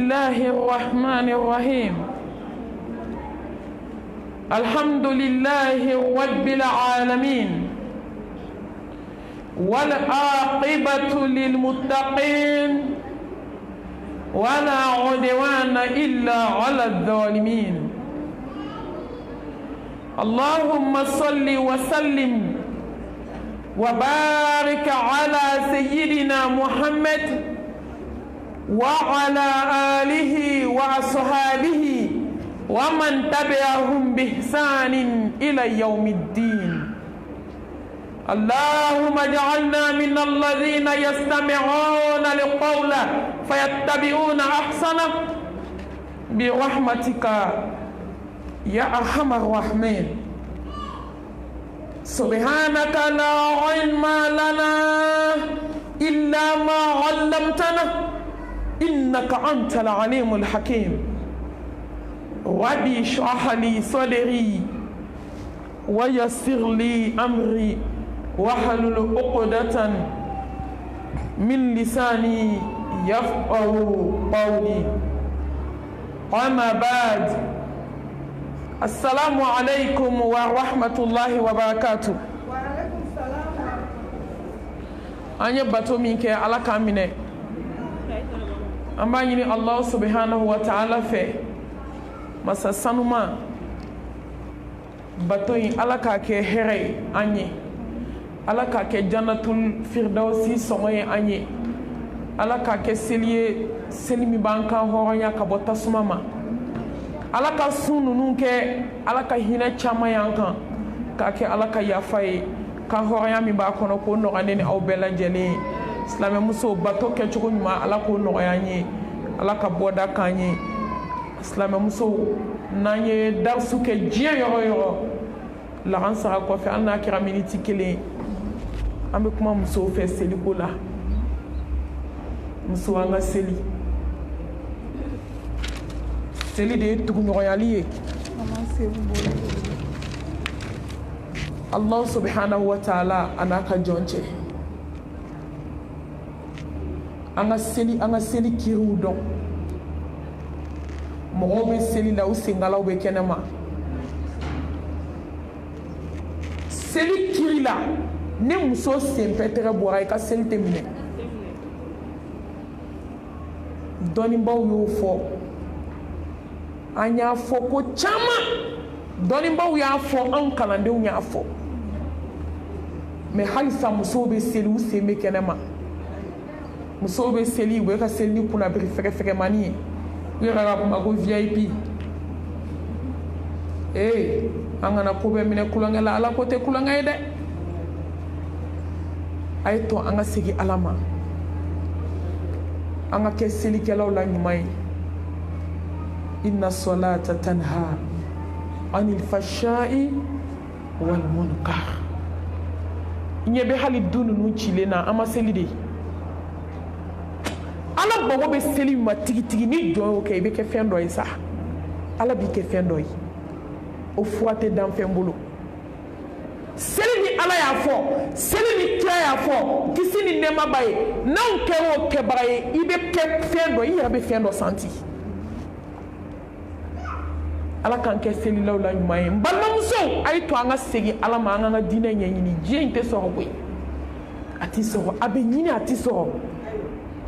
الله الرحمن الرحيم الحمد لله رب العالمين والعاقبة للمتقين ولا عدوان إلا على الظالمين اللهم صل وسلم وبارك على سيدنا محمد وعلى آله وأصحابه ومن تبعهم بإحسان إلى يوم الدين اللهم اجعلنا من الذين يستمعون القول فيتبعون أحسنه برحمتك يا أرحم الراحمين سبحانك لا علم لنا إلا ما علمتنا إنك أنت العليم الحكيم ربي اشرح لي صدري ويسر لي أمري واحلل عقدة من لساني يفقه قولي أما بعد السلام عليكم ورحمة الله وبركاته وعليكم السلام أني باتو منك على كامنة أما يني الله سبحانه وتعالى في مسا سنما باتو على كاكي هري أني على كاكي جنة الفردوسي سمي أني على كاكي سلمي بانكا هوريا كبوتا سماما ala ka sun ninnu kɛ ala ka hinɛ caman y'an kan k'a kɛ ala ka yafa ye kan hɔrɔnya min b'a kɔnɔ k'o nɔgɔya ne ni aw bɛɛ lajɛlen ye silamɛmusow bato kɛcogo ɲuman ala k'o nɔgɔya an ye ala ka bɔda k'an ye silamɛmusow n'an ye darisu kɛ diɲɛ yɔrɔ o yɔrɔ lahansara kɔfɛ hali n'a kɛra miniti kelen an bɛ kuma musow fɛ seliko la musow an ka seli seli de ye tuguɲɔgɔnyali ye Allah subhanahu wa ta'ala a n'a ka jɔn cɛ an ka seli kiriw dɔn mɔgɔw bɛ seli la u sengalaw bɛ kɛnɛ ma seli kiri la ni muso senpɛtɛgɛ bɔra i ka seli tɛ minɛ dɔnnibaw y'o fɔ an y'a fɔ ko caman dɔnnibaw y'a fɔ an kalandenw y'a fɔ mɛ halisa musow bɛ seli u sen bɛ kɛnɛ ma musow bɛ seli u bɛ ka seli ni kunnabiri fɛgɛfɛgɛmani ye u yɛrɛ ka kuma ko VIP an kana ko bɛɛ minɛ kulonkɛ la ala ko tɛ kulonkɛ ye dɛ a ye to an ka segin ala ma an ka kɛ selikɛlaw la ɲuman ye inna salata tanha anil fashai wal munkar ɲɛ bɛ hali du ninnu cilen na an ma seli de ala mago bɛ seli ma tigitigi ni jɔn y'o kɛ i bɛ kɛ fɛn dɔ ye sa ala b'i kɛ fɛn dɔ ye o fura tɛ dan fɛn bolo seli ni ala y'a fɔ seli ni kira y'a fɔ kisi ni nɛɛma b'a ye n'anw kɛra o kɛbaga ye i bɛ kɛ fɛn dɔ i yɛrɛ bɛ fɛn dɔ santi ala k'an kɛ selilaw la ɲuman ye n balimamusow a ye to an ka segin ala ma an k'an ka diinɛ ɲɛɲini diɲɛ in tɛ sɔrɔ koyi a tɛ sɔrɔ a bɛ ɲini a tɛ sɔrɔ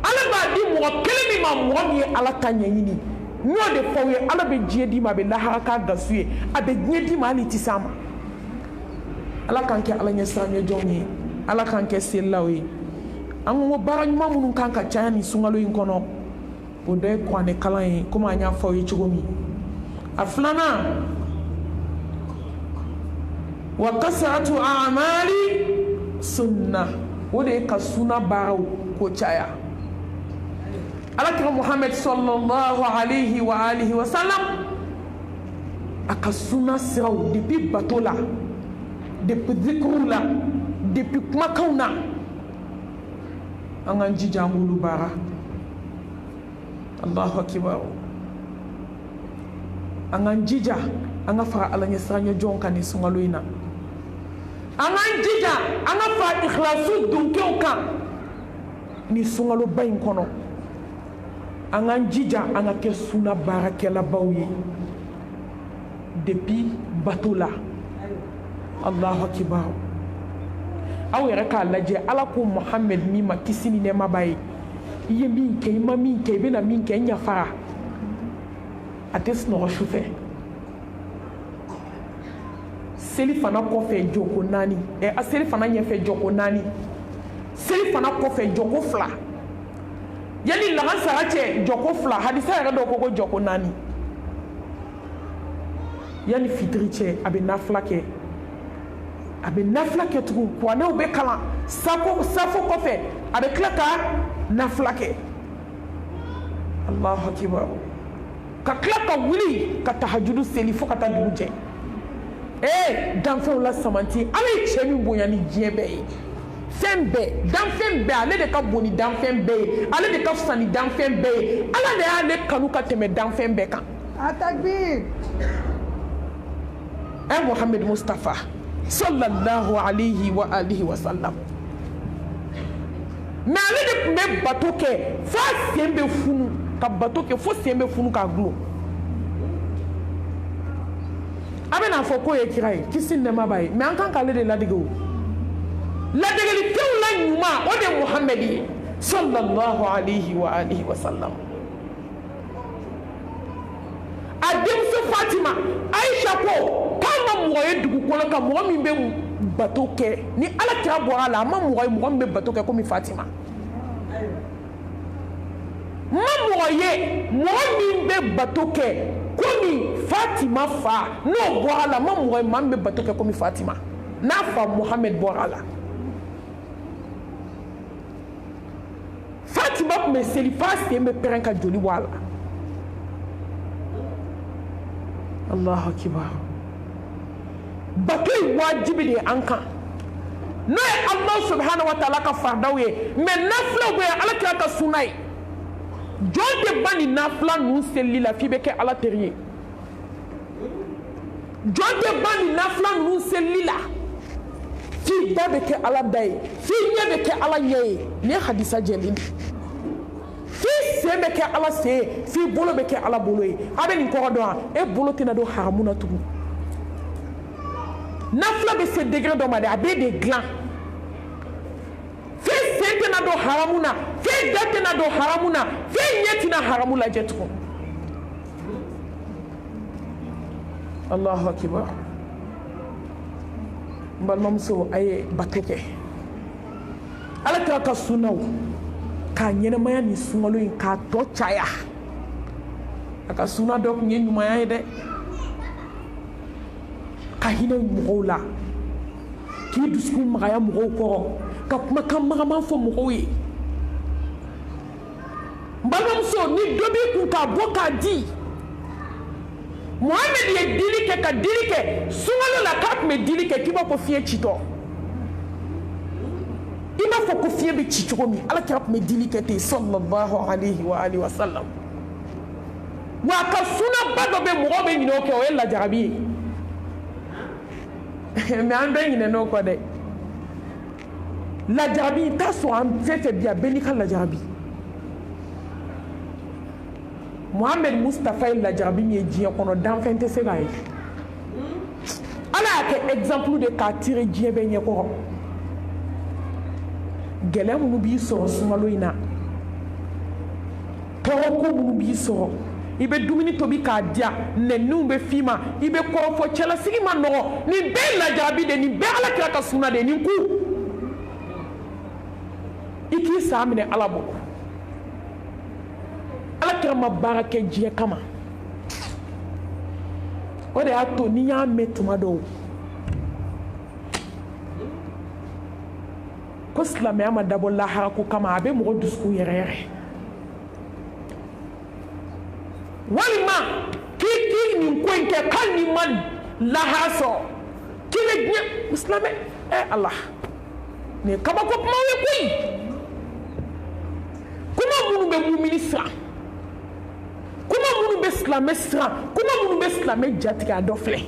ala b'a di mɔgɔ kelen min ma mɔgɔ min ye ala ta ɲɛɲini n y'o de fɔ aw ye ala bɛ diɲɛ d'i ma a bɛ lahara k'a gasu ye a bɛ diɲɛ d'i ma hali i tɛ s'a ma ala k'an kɛ ala ɲɛsiranɲɛjɔnw ye ala k'an kɛ selilaw ye an ko baara ɲuman minnu kan ka caya nin sunkalo in kɔnɔ o dɔ ye kuranɛ kalan ye komi an y'a fɔ aw ye cogo min a filanan wa kasratu a'mali sunna o de ye ka sunna baaraw ko caya alakira Muhammad sallallahu alayhi wa alihi wa sallam a ka sunna siraw depuis bato la depuis zikru la depuis kumakanw na an k'an jija an k'olu baara Allahu akbar an k'an jija an ka fara ala ɲɛsiranɲɛjɔnw kan nin sunkalo in na an k'an jija an ka fara ikhlasu dunkew kan nin sunkaloba in kɔnɔ an k'an jija an ka kɛ sunna baarakɛlabaw ye depuis bato la. Allahu akibar. Aw yɛrɛ k'a lajɛ ala ko Muhammed min ma kisi ni nɛɛma b'a ye i ye min kɛ i ma min kɛ i bɛna min kɛ i ɲafara a tɛ sunɔgɔ su fɛ. Seli fana kɔfɛ jɔko 4 seli fana ɲɛfɛ jɔko 4 seli fana kɔfɛ jɔko 2 yani lahansara cɛ jɔko 2 hadisa yɛrɛ dɔw ko jɔko 4 yani fitiri cɛ a bɛ nafila kɛ tugun kuranɛw bɛ kalan safo kɔfɛ a bɛ tila ka nafila kɛ. Allahu akibar. Ka tila ka wuli ka tahajudu seli fo ka taa dugu jɛ. Danfɛnw la samanti ala ye cɛ min bonya ni diɲɛ bɛɛ ye fɛn bɛɛ danfɛn bɛɛ ale de ka bon ni danfɛn bɛɛ ye ale de ka fisa ni danfɛn bɛɛ ye ala de y'ale kanu ka tɛmɛ danfɛn bɛɛ kan. Atakbir. Muhammad Mustafa sallallahu alayhi wa alihi wa sallam. Mais ale de tun bɛ bato kɛ fo a sen bɛ funu ka bato kɛ fo sen bɛ funu k'a gulon. A bɛ n'a fɔ k'o ye kira ye kisi ni nɛɛma b'a ye mais an kan k'ale de ladege o. Ladegelifɛnw la ɲuman o de ye Muhammad ye sallallahu alayhi wa alihi wa sallam. A denmuso Fatima Aisha ko k'an ka mɔgɔ ye dugukolo kan mɔgɔ min bɛ bato kɛ ni ala kira bɔra a la a ma mɔgɔ ye mɔgɔ min bɛ bato kɛ komi Fatima. Ma mɔgɔ ye mɔgɔ min bɛ bato kɛ komi Fatima fa n'o bɔra a la ma mɔgɔ ye maa min bɛ bato kɛ komi Fatima n'a fa Muhammad bɔra a la. Fatima tun bɛ seli f'a sen bɛ pɛrɛn ka joli bɔ a la. Allahu akibar. Bato ye wajibi de ye an kan n'o ye Allah subhanahu wa ta'ala ka fardaw ye mais nafilaw bɛ ala kira ka sunna ye jɔn tɛ ban ni nafila ninnu selili la f'i bɛ kɛ ala teri ye. Jɔn tɛ ban ni nafila ninnu selili la f'i da bɛ kɛ ala da ye f'i ɲɛ bɛ kɛ ala ɲɛ ye nin ye hadisa jɛlen de. F'i sen bɛ kɛ ala sen ye f'i bolo bɛ kɛ ala bolo ye. A bɛ nin kɔrɔ dɔn wa e bolo tɛna don haramu na tugun. Nafila bɛ se degré dɔ ma dɛ a b'e de dilan. F'i sen tɛna don haramu na f'i da tɛna don haramu na f'i ɲɛ tɛna haramu lajɛ tugun. Allahu akibar. N balimamuso a ye bato kɛ ala kira ka sunnaw k'a ɲɛnamaya ni sunkalo in k'a tɔ caya. A ka sunna dɔ tun ye ɲumanya ye dɛ ka hinɛ mɔgɔw la k'i dusukun magaya mɔgɔw kɔrɔ ka kumakan magaman fɔ mɔgɔw ye. N balimamuso ni dɔ b'i kun k'a bɔ k'a di Muhammad ye dili kɛ ka dili kɛ sunkalo la k'a tun bɛ dili kɛ k'i b'a fɔ fiɲɛ citɔ i b'a fɔ ko fiɲɛ bɛ ci cogo min ala kira tun bɛ dili kɛ ten sallallahu alayhi wa alihi wa sallam. Wa a ka sunnaba dɔ bɛ mɔgɔw bɛ ɲinɛ o kɛ o ye lajarabi ye mais an bɛɛ ɲinɛ n'o kɔ dɛ. Lajarabi i t'a sɔrɔ an fɛn fɛn bi a bɛɛ n'i ka lajarabi. Muhammad Mustafa ye lajarabi min ye diɲɛ kɔnɔ danfɛn tɛ se k'a ye. Ala y'a kɛ exemple de k'a tirer diɲɛ bɛɛ ɲɛkɔrɔ. Gɛlɛya minnu b'i sɔrɔ sunkalo in na tɔɔrɔko minnu b'i sɔrɔ i bɛ dumuni tobi k'a diya nɛniw bɛ f'i ma i bɛ kɔrɔfɔ cɛlasigi ma nɔgɔ nin bɛɛ ye lajarabi de nin bɛɛ ala kira ka sunna de nin ku i k'i san minɛ ala bolo. Ala kira ma baara kɛ diɲɛ kama o de y'a to n'i y'a mɛn tuma dɔw ko silamɛya ma dabɔ lahara ko kama a bɛ mɔgɔ dusukun yɛrɛ yɛrɛ walima k'i nin ko in kɛ k'ali n'i ma lahara sɔrɔ k'i bɛ diɲɛ silamɛ ala nin ye kabako kumaw ye koyi kuma minnu bɛ mumini siran kuma minnu bɛ silamɛ siran kuma minnu bɛ silamɛ jatigɛ a dɔ filɛ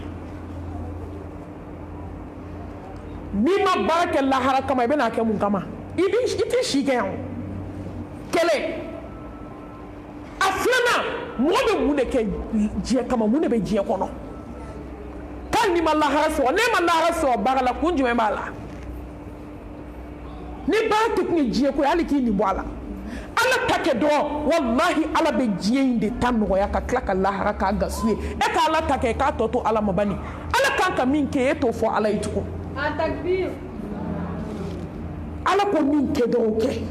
n'i ma baara kɛ lahara kama i bɛna kɛ mun kama i tɛ si kɛ yan kɛlɛ mɔgɔ bɛ mun de kɛ diɲɛ kama mun de bɛ diɲɛ kɔnɔ k'ali ni ma lahara sɔrɔ ne ma lahara sɔrɔ baara la kun jumɛn b'a la ni baara tɛ kun ye diɲɛ ko ye hali k'i nin bɔ a la ala ta kɛ dɔrɔn walahi ala bɛ diɲɛ in de ta nɔgɔya ka tila ka lahara k'a gasu ye e ka ala ta kɛ k'a tɔ to ala ma bani ala kan ka min kɛ e t'o fɔ ala ye tugun ala ko min kɛ dɔrɔn kɛ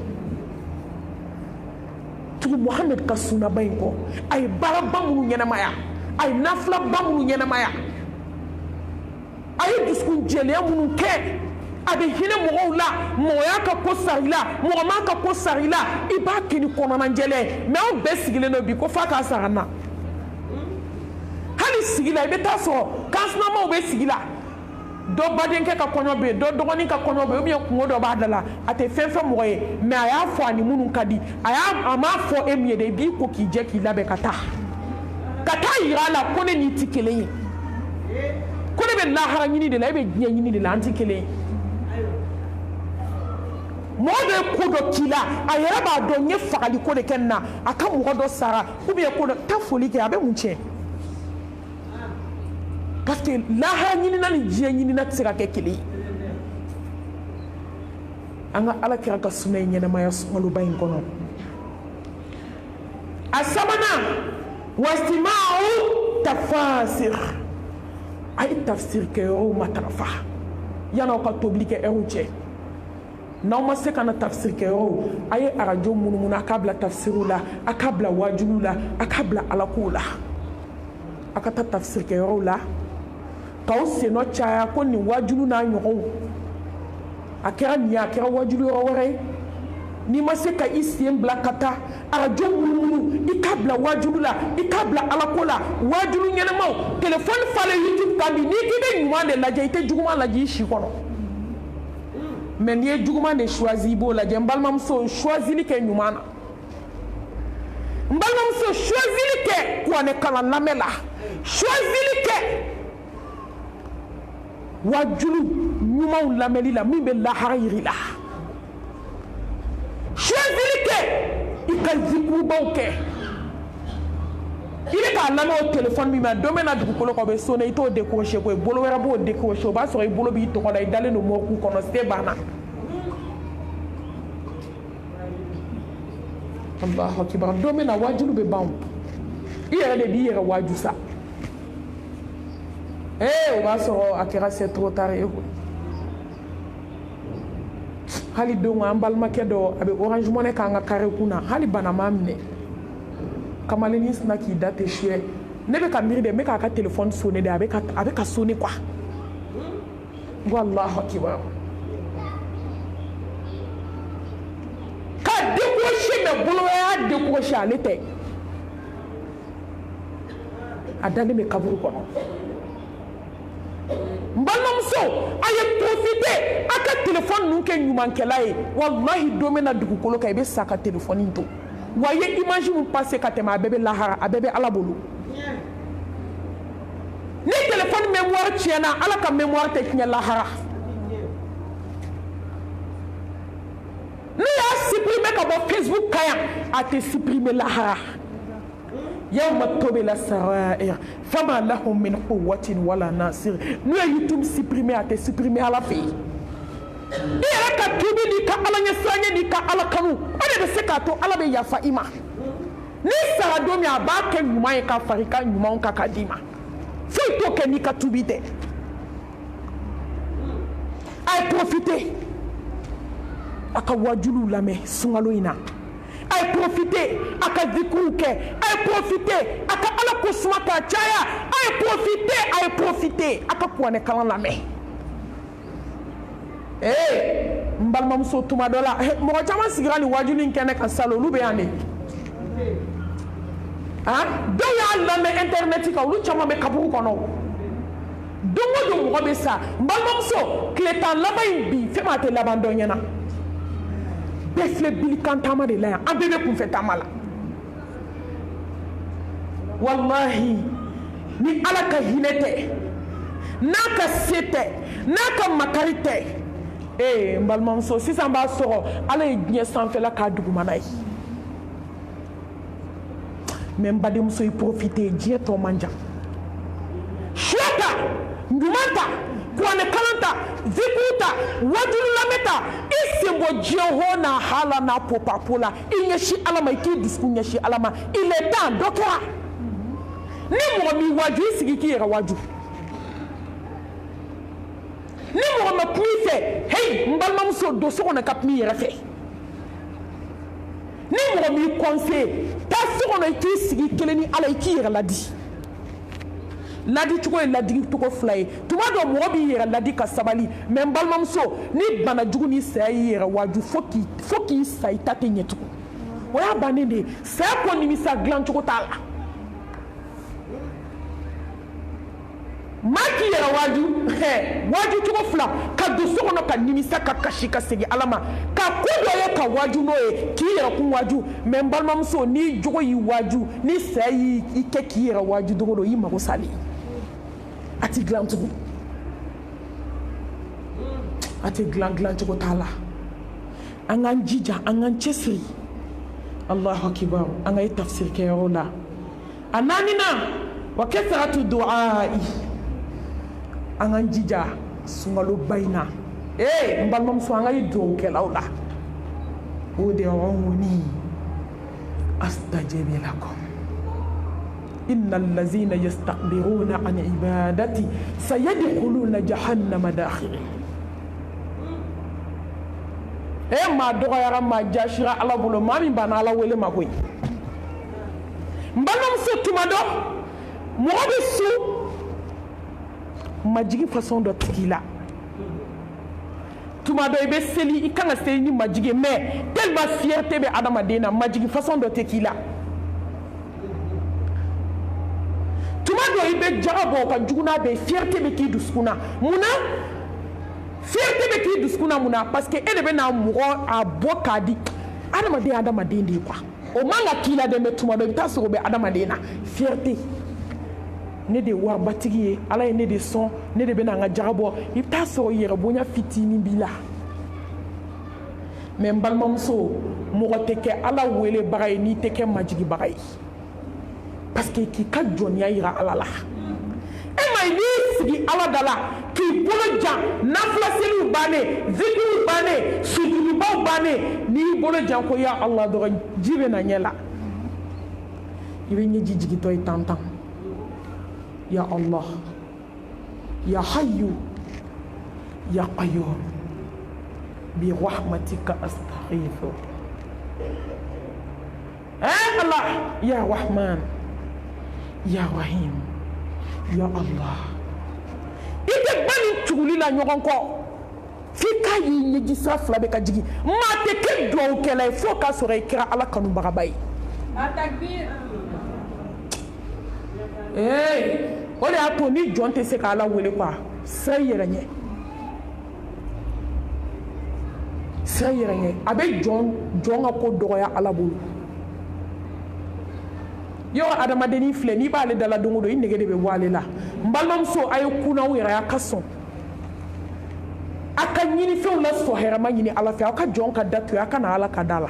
tugu Muhamɛd ka sunaba in kɔ a ye baaraba minnu ɲɛnamaya a ye nafilaba minnu ɲɛnamaya a ye dusukun jɛlenya minnu kɛ a bɛ hinɛ mɔgɔw la mɔgɔya ka ko sari la mɔgɔ man ka ko sari la i b'a kɛ ni kɔnɔnajɛlɛ mais aw bɛɛ sigilen don bi ko f'a k'a sara n na hali sigi la i bɛ taa sɔrɔ kansinamaw bɛ sigi la dɔ badenkɛ ka kɔɲɔ bɛ yen dɔ dɔgɔnin ka kɔɲɔ bɛ yen ou bien kungo dɔ b'a da la a tɛ fɛn fɛn mɔgɔ ye mais a y'a fɔ a ni minnu ka di a m'a fɔ e min ye dɛ i b'i ko k'i jɛ k'i labɛn ka taa yira a la ko ne n'i tɛ kelen ye ko ne bɛ lahara ɲini de la e bɛ diɲɛ ɲini de la an tɛ kelen ye mɔgɔ bɛ ko dɔ k'i la a yɛrɛ b'a dɔn n ye fagali ko de kɛ nin na a ka mɔgɔ dɔ sara ou bien ko dɔ taa foli kɛ a bɛ mun tiɲɛ parce que lahara ɲinina ni diɲɛ ɲinina tɛ se ka kɛ kelen ye an ka ala kira ka sunna in ɲɛnamaya sunkaloba in kɔnɔ a sabanan wastima'u tafasir a ye tafsir kɛ yɔrɔw matarafa yan'aw ka tobili kɛ ɛrɛw cɛ n'aw ma se ka na tafsir kɛ yɔrɔw a ye arajo munumunu a k'a bila tafsiriw la a k'a bila wajuliw la a k'a bila alakow la a ka taa tafsir kɛ yɔrɔw la k'aw senɔ caya ko nin wajulu n'a ɲɔgɔnw a kɛra nin ye a kɛra wajulu yɔrɔ wɛrɛ ye n'i ma se ka i sen bila ka taa arajo munumunu i k'a bila wajulu la i k'a bila alako la wajulu ɲɛnamaw telefɔni falen youtube kan bi n'i k'i bɛ ɲuman de lajɛ i tɛ juguman lajɛ i si kɔnɔ mais n'i ye juguman de choisi i b'o lajɛ n balimamuso choisili kɛ ɲuman na n balimamuso choisili kɛ kuranɛ kalan lamɛn la choisili kɛ wajulu ɲumanw lamɛnli la min bɛ lahara yiri la choisili kɛ i ka zikurubaw kɛ i bɛ k'a lamɛn o telefɔni min ma don bɛ na dugukolo kan o bɛ sonné i t'o décroché koyi bolo wɛrɛ b'o décroché o b'a sɔrɔ i bolo b'i tɔgɔ la i dalen don mɔɔku kɔnɔ se banna Allahu akibar don bɛ na wajulu bɛ ban i yɛrɛ de b'i yɛrɛ waju sa o b'a sɔrɔ a kɛra c'est trop tard ye hali don an balimakɛ dɔ a bɛ orange money k'an ka carré kun na hali bana m'a minɛ kamalennin sina k'i da tɛ suyɛ ne bɛ ka miiri de n bɛ k'a ka téléphone sonné de a bɛ ka sonné quoi n ko Allahu akibar ka décroché mais bolo y'a décroché ale tɛ a dalen bɛ kaburu kɔnɔ n balimamuso a ye profité a ka téléphone ninnu kɛ ɲumankɛla ye walahi don bɛ na dugukolo kan i bɛ sa ka téléphone to wa i ye image min passé ka tɛmɛ a bɛɛ bɛ lahara a bɛɛ bɛ ala bolo ni téléphone mémoire tiɲɛna ala ka mémoire tɛ tiɲɛ lahara ne y'a supprimer ka bɔ Facebook kan yan a tɛ supprimer lahara yawma tubila sarair fama lahum min quwwatin wala nasir n'u ye YouTube supprimer a tɛ supprimer ala fɛ yen i yɛrɛ ka tubi n'i ka ala ɲɛsiranɲɛ n'i ka ala kanu o de bɛ se k'a to ala bɛ yafa i ma n'i sara don min a b'a kɛ ɲuman ye ka fara i ka ɲumanw kan k'a d'i ma foyi t'o kɛ n'i ka tubi tɛ a ye profité a ka wajuliw lamɛn sunkalo in na a ye profité a ka zikiriw kɛ a ye profité a ka ala ko suma k'a caya a ye profité a ka kuranɛ kalan lamɛn n balimamuso tuma dɔ la mɔgɔ caman sigira nin wajulu in kɛnɛ kan salon olu bɛ yan de dɔw y'a lamɛn internet kan olu caman bɛ kaburu kɔnɔ don o don mɔgɔ bɛ sa n balimamuso tile tan laban in bi fɛn ma a tɛ laban dɔ ɲɛna bɛɛ filɛ bilikan taama de la yan an bɛɛ bɛ kunfɛ taama la walahi ni ala ka hinɛ tɛ n'a ka se tɛ n'a ka makari tɛ n balimamuso sisan b'a sɔrɔ ala ye diɲɛ sanfɛla k'a dugumana ye mais n badenmuso i profiter diɲɛ tɔ man jan suya ta ɲuman ta kuranɛ kalan ta zikuru ta wajulu lamɛn ta i sen bɔ diɲɛ ho n'a hala n'a popapo la i ɲɛsin ala ma i k'i dusukun ɲɛsin ala ma il est temps dɔ kɛra ni mɔgɔ m'i waju i sigi k'i yɛrɛ waju ni mɔgɔ ma kuma i fɛ hey n balimamuso don so kɔnɔ ka kuma i yɛrɛ fɛ ni mɔgɔ m'i conseiller taa so kɔnɔ i k'i sigi kelen ni ala i k'i yɛrɛ ladi ladi cogo ye ladigi cogo fila ye tuma dɔ mɔgɔ b'i yɛrɛ ladi ka sabali mais n balimamuso ni bana jugu ni saya y'i yɛrɛ waju fo k'i sa i ta tɛ ɲɛ tugun o y'a bannen de ye saya ko nimisa dilan cogo t'a la maa k'i yɛrɛ waju cogo fila ka don so kɔnɔ ka nimisa ka kasi ka segin ala ma ka ko dɔ ye ka waju n'o ye k'i yɛrɛ kun waju mais n balimamuso ni jogo y'i waju ni saya y'i kɛ k'i yɛrɛ waju dogo do i mago sali a tɛ dilan tugun a tɛ dilan cogo t'a la an k'an jija an k'an cɛsiri Allahu akibar an ka ye tafsir kɛyɔrɔ la a naaninan wa kasratu du'aa'i an k'an jija sunkaloba in na n balimamuso an ka ye dugawukɛlaw la ud'uuni astajib lakum inna allazina yastakbiruna an ibadati sayadkhuluna jahannama dakhirin maa dɔgɔyara maa jasira ala bolo maa min banna ala wele ma koyi n balimamuso tuma dɔ mɔgɔ bɛ su majigi façon dɔ tigi la tuma dɔ i bɛ seli i kan ka seli ni majigi ye mais tellement fierté bɛ adamaden na majigi façon dɔ tɛ k'i la tuma dɔ i bɛ jaga bɔ o ka jugu n'a bɛɛ fierté bɛ k'i dusukun na munna fierté bɛ k'i dusukun na munna parce que e de bɛ na mɔgɔ a bɔ k'a di adamaden de ye quoi o man ka k'i la dɛ mais tuma dɔ i bɛ taa sɔrɔ o bɛ adamaden na fierté ne de ye waribatigi ye ala ye ne de sɔn ne de bɛ na n ka jaga bɔ i bɛ taa sɔrɔ yɛrɛ bonya fitinin b'i la mais n balimamuso mɔgɔ tɛ kɛ ala welebaga ye n'i tɛ kɛ majigibaga ye parce que k'i ka jɔnya yira ala la e ma i b'i sigi ala da la k'i bolo jan nafila bannen zikiriw bannen sujudubaw bannen n'i bolo jan ko ya ala dɔrɔn ji bɛ na ɲɛ la i bɛ ɲɛji jigintɔ ye tan ya Allah ya hayyu ya qayyum bi rahmatika astaghithu Allah ya Rahman ya Rahim ya Allah ite bani tuguli la ɲɔgɔn kɔ f'i k'a y'i ɲɛji sira fila bɛ ka jigin maa tɛ kɛ dugawukɛla ye fo k'a sɔrɔ i kɛra ala kanubagaba ye o de y'a to ni jɔn tɛ se ka ala wele quoi sira i yɛrɛ ɲɛ sira i yɛrɛ ɲɛ a bɛ jɔn ka ko dɔgɔya ala bolo yɔrɔ adamadennin filɛ n'i b'ale dala don o don i nege de bɛ bɔ ale la n balimamuso a ye kunnaw yɛrɛ a ka sɔn a ka ɲinifɛnw la sɔn hɛrɛma ɲini ala fɛ aw ka jɔn ka da to a ka na ala ka da la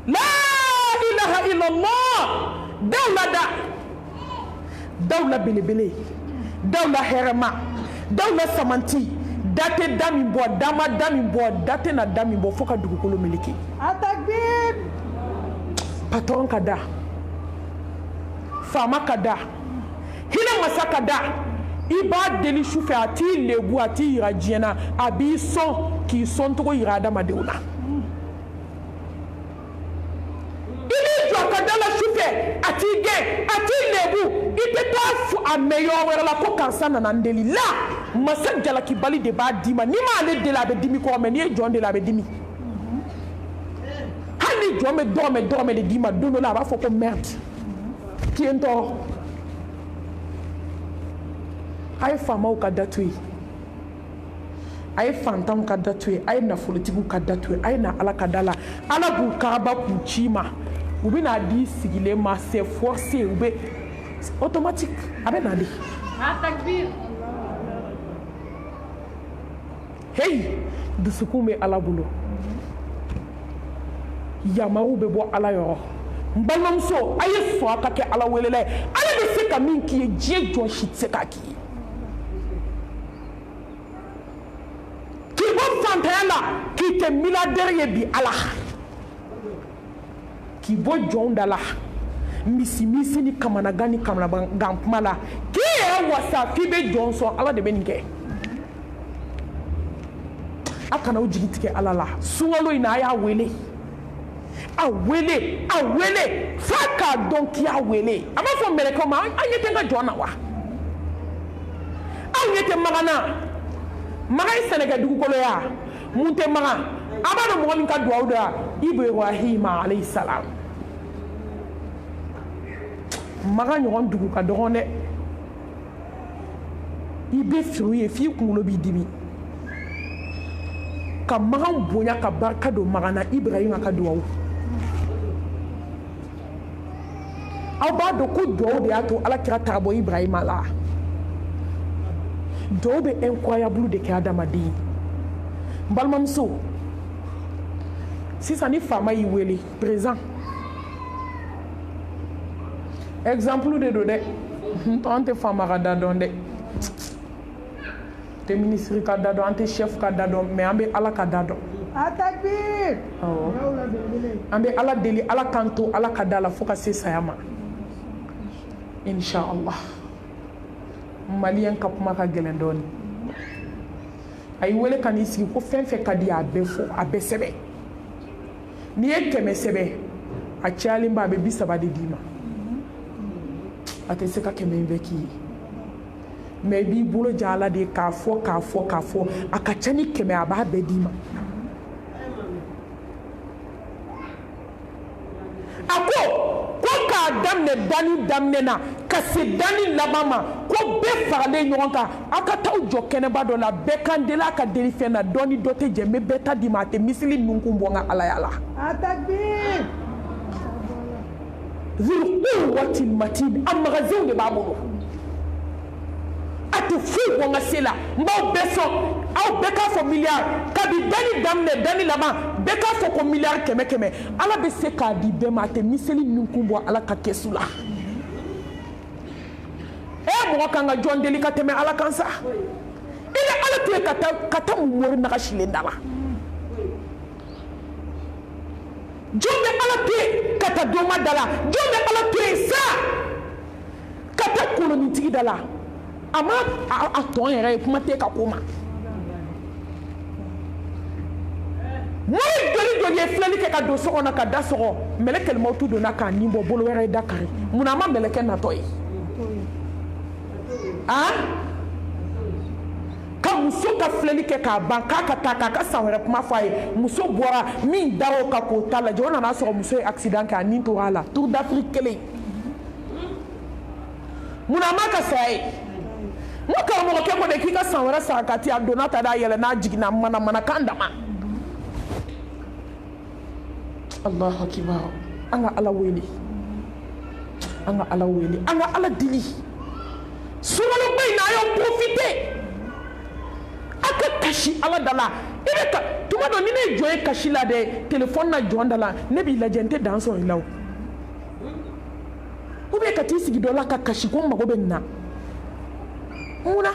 la ilaha illallah daw la da daw la belebele daw la hɛrɛma daw la samanti da tɛ da min bɔ da ma da min bɔ da tɛ na da min bɔ fo ka dugukolo meleke patron ka da faama ka da hinɛ masa ka da i b'a deli su fɛ a t'i lebu a t'i yira diɲɛ na a b'i sɔn k'i sɔn cogo yira adamadenw na i b'i jɔ ka da la su fɛ a t'i gɛn a t'i lebu i tɛ taa a mɛn yɔrɔ wɛrɛ la ko karisa nana n deli la masa jalakibali de b'a d'i ma n'i m'ale deli a bɛ dimi kɔrɔ mɛ n'i ye jɔn deli a bɛ dimi hali ni jɔn bɛ dɔrɔmɛ de d'i ma don dɔ la a b'a fɔ ko merde k'i ye n tɔɔrɔ a ye faamaw ka da to yen a ye fantanw ka da to yen a ye nafolotigiw ka da to yen a ye na ala ka da la ala b'u karaba k'u ci ma u bɛ n'a di sigilen ma c'est forcé u bɛ automatique a bɛ na de hey dusukun bɛ ala bolo yamaruw bɛ bɔ ala yɔrɔ balimamuso a ye sɔn a ka kɛ ala welela ye ala bɛ se ka min k'i ye diɲɛ jɔn si tɛ se k'a k'i ye k'i bɔ fantanya la k'i kɛ milliardaire ye bi ala k'i bɔ jɔnw da la misi ni kamanagan ni kamanagan kuma la k'i yɛrɛ wasa k'i bɛ jɔn sɔn ala de bɛ nin kɛ a kana o jigi tigɛ ala la sunkalo in na a y'a wele a wele f'a k'a dɔn k'i y'a wele a b'a fɔ mɛlɛkɛw ma an ɲɛ tɛ n ka jɔn na wa aw ɲɛ tɛ magan na magan ye sɛnɛkɛ dugukolo ye wa mun tɛ magan a b'a dɔn mɔgɔ min ka duwawu dɔ Ibrahima alayhi salam magan ɲɔgɔn dugu ka dɔgɔn dɛ i bɛ firi ye f'i kunkolo b'i dimi ka magan bonya ka barika don magan na Ibrahima ka duwawu aw b'a dɔn ko duwawu de y'a to ala kira taga bɔ Ibrahima la duwawu bɛ incroyable de kɛ adamaden ye n balimamuso sisan ni faama y'i wele présent exemple de do dɛ an tɛ faama ka da dɔn dɛ tɛ ministre ka da dɔn an tɛ chef ka da dɔn mais an bɛ ala ka da dɔn atakbir an bɛ ala deli ala k'an to ala ka da la fo ka se saya ma inshallah maliyɛn ka kuma ka gɛlɛn dɔɔni a y'i wele ka n'i sigi ko fɛn fɛn ka di a bɛɛ fɔ a bɛɛ sɛbɛn n'i ye 100 sɛbɛn a cayalenba a bɛ 30 de d'i ma a tɛ se ka 100 in bɛɛ k'i ye mais i b'i bolo ja ala de k'a fɔ a ka ca ni 100 a b'a bɛɛ d'i ma a ko k'a daminɛ dani daminɛ na ka se dani laban ma ko bɛɛ faralen ɲɔgɔn kan a ka taa jɔ kɛnɛba dɔ la bɛɛ kan deli a ka deli fɛn na dɔ ni dɔ tɛ jɛ n bɛ bɛɛ ta di ma a tɛ misili nunkun bɔ n ka ala ya la zul quwwatil matin a magasinw de b'a bolo a tɛ foyi bɔ n ka se la n b'aw bɛɛ sɔn aw bɛɛ k'a fɔ miliyari kabi dani daminɛ dani laban bɛɛ k'a fɔ ko miliyari 100 ala bɛ se k'a di bɛɛ ma a tɛ miseli nunkun bɔ ala ka kɛsu la mɔgɔ kan ka jɔn deli ka tɛmɛ ala kan sa i ni ala to yen ka taa mun mori nagasilen da la jɔn bɛ ala to yen ka taa doma da la jɔn bɛ ala to yen sa ka taa kolonitigi da la a ma a tɔn yɛrɛ ye kuma tɛ ka ko ma mori joli ye filɛli kɛ ka don so kɔnɔ ka da sɔgɔ mɛlɛkɛlimaw tu donna k'a nin bɔ bolo wɛrɛ ye da kari munna a ma mɛlɛkɛ natɔ ye ka muso ka filɛli kɛ k'a ban k'a ka taa k'a ka san wɛrɛ kuma fɔ a ye muso bɔra min dar'o kan k'o ta lajɛ o nana sɔrɔ muso ye accident kɛ a nin tora la Tour d'Afrique kelen munna a ma ka saya ye n ko karamɔgɔkɛ ko de k'i ka san wɛrɛ san ka ti a donna ta d'a yɛlɛ n'a jiginna mana kan dama Allahu akibar an ka ala wele an ka ala deli sunkaloba in na a y'o profiter a ka kasi ala da la i bɛ ka tuma dɔ ni ne jɔn ye kasi la dɛ téléphone na jɔn da la ne b'i lajɛ n tɛ dan sɔrɔ i la o ou bien ka t'i sigi dɔ la ka kasi ko n mago bɛ nin na munna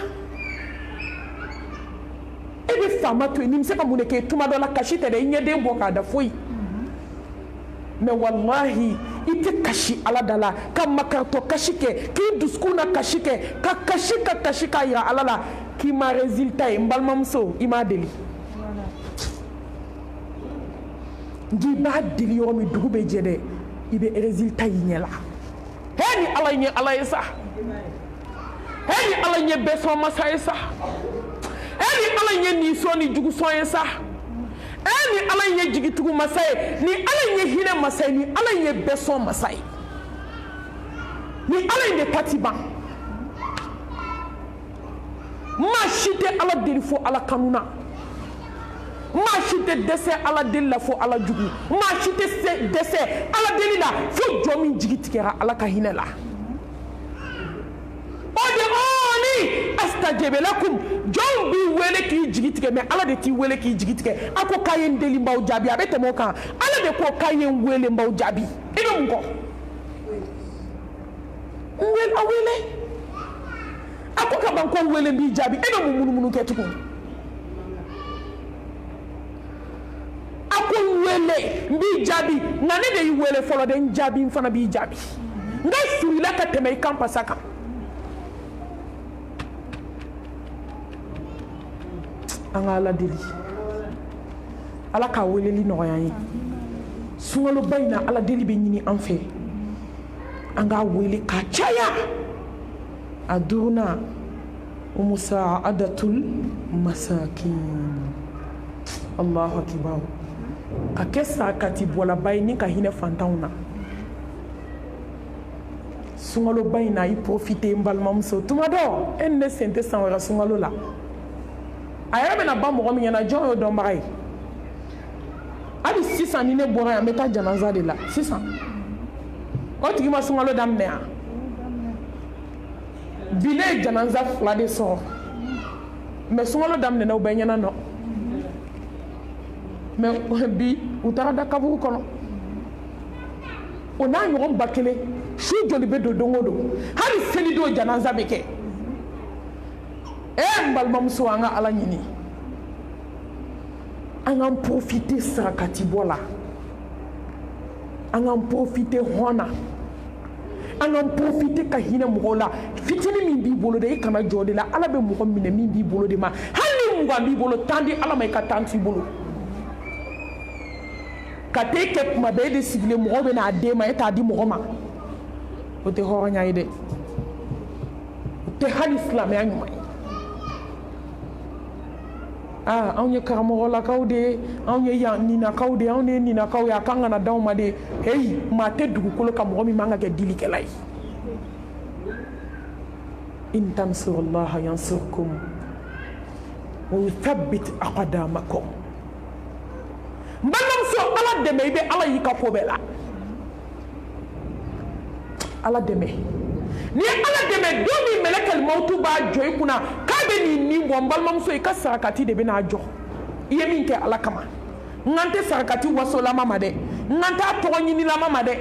e bɛ faama to yen ni n bɛ se ka mun de kɛ tuma dɔ la kasi tɛ dɛ i ɲɛden bɔ k'a da foyi mais wallahi i tɛ kasi ala da la ka makaritɔ kasi kɛ k'i dusukun na kasi kɛ ka kasi k'a yira ala la k'i ma résultat ye n balimamuso i m'a deli n'i b'a deli yɔrɔ min dugu bɛ jɛ dɛ i bɛ résultat y'i ɲɛ la ni ala ɲɛ ala ye sa ni ala ɲɛ bɛɛ sɔn masa ye sa ni ala ɲɛ nisɔn ni jugusɔn ye sa ni ala ɲɛ jigitigiw masa ye ni ala ɲɛ hinɛ masa ye ni ala ɲɛ bɛɛ sɔn masa ye ni ala in de ta ti ban maa si tɛ ala deli fo ala kanu na maa si tɛ dɛsɛ ala deli la fo ala jugu maa si tɛ dɛsɛ ala deli la fo jɔn min jigi tigɛra ala ka hinɛ la o de ni astajib lakum jɔn b'i wele k'i jigi tigɛ mais ala de t'i wele k'i jigi tigɛ a ko k'a ye n deli n b'aw jaabi a bɛ tɛmɛ o kan ala de ko k'a ye n wele n b'aw jaabi i bɛ mun kɔ n wele a wele a ko ka ban ko n wele n b'i jaabi e bɛ mun munumunu kɛ tugun a ko n wele n b'i jaabi nka ne de y'i wele fɔlɔ de n jaabi n fana b'i jaabi n ka surula ka tɛmɛ i kan pasa kan an ka ala deli ala k'a weleli nɔgɔya ye sunkaloba in na ala deli bɛ ɲini an fɛ an k'a wele k'a caya a duurunan musaadatul masakin allahu akibar ka kɛ sarakati bɔlaba ye ni ka hinɛ fantanw na sunkaloba in na i profite n balimamuso tuma dɔ e ni ne sen tɛ san wɛrɛ sunkalo la a yɛrɛ bɛna ban mɔgɔ min ɲɛna jɔn y'o dɔnbaga ye hali sisan ni ne bɔra yan n bɛ taa janaza de la sisan o tigi ma sunkalo daminɛ yan bi ne ye janaza 2 de sɔrɔ mais sunkalo daminɛna u bɛɛ ɲɛna nɔ mais bi u taara da kaburu kɔnɔ o n'a ɲɔgɔn 1000 su joli bɛ don don o don hali seli don janaza bɛ kɛ n balimamuso an ka ala ɲini an k'an profite sarakati bɔ la an k'an profite hɔn na an k'an profite ka hinɛ mɔgɔw la fitini min b'i bolo de i kana jɔ de la ala bɛ mɔgɔ minɛ min b'i bolo de ma hali ni 20 b'i bolo 10 di ala ma i ka 10 t'i bolo ka t'e kɛ kuma bɛɛ e de sigilen mɔgɔw bɛ n'a d'e ma e t'a di mɔgɔ ma o tɛ hɔrɔnya ye dɛ o tɛ hali silamɛya ɲuman ye anw ye karamɔgɔlakaw de ye anw ye ninakaw de ye anw ye ninakaw ye a kan kana d'anw ma de heyi maa tɛ dugukolo ka mɔgɔ min man ka kɛ dilikɛla ye in tansurullaha yansurkum wa yuthabbit aqdamakum n balimamuso ala dɛmɛ i bɛ ala y'i ka ko bɛɛ la ala dɛmɛ ni ala dɛmɛ don min mɛlɛkɛl mawutu b'a jɔ i kunna k'a bɛ nin nin bɔ n balimamuso i ka sarakati de bɛ n'a jɔ i ye min kɛ ala kama n kan tɛ sarakati wasolama ma dɛ n kan t'a tɔgɔ ɲinilama ma dɛ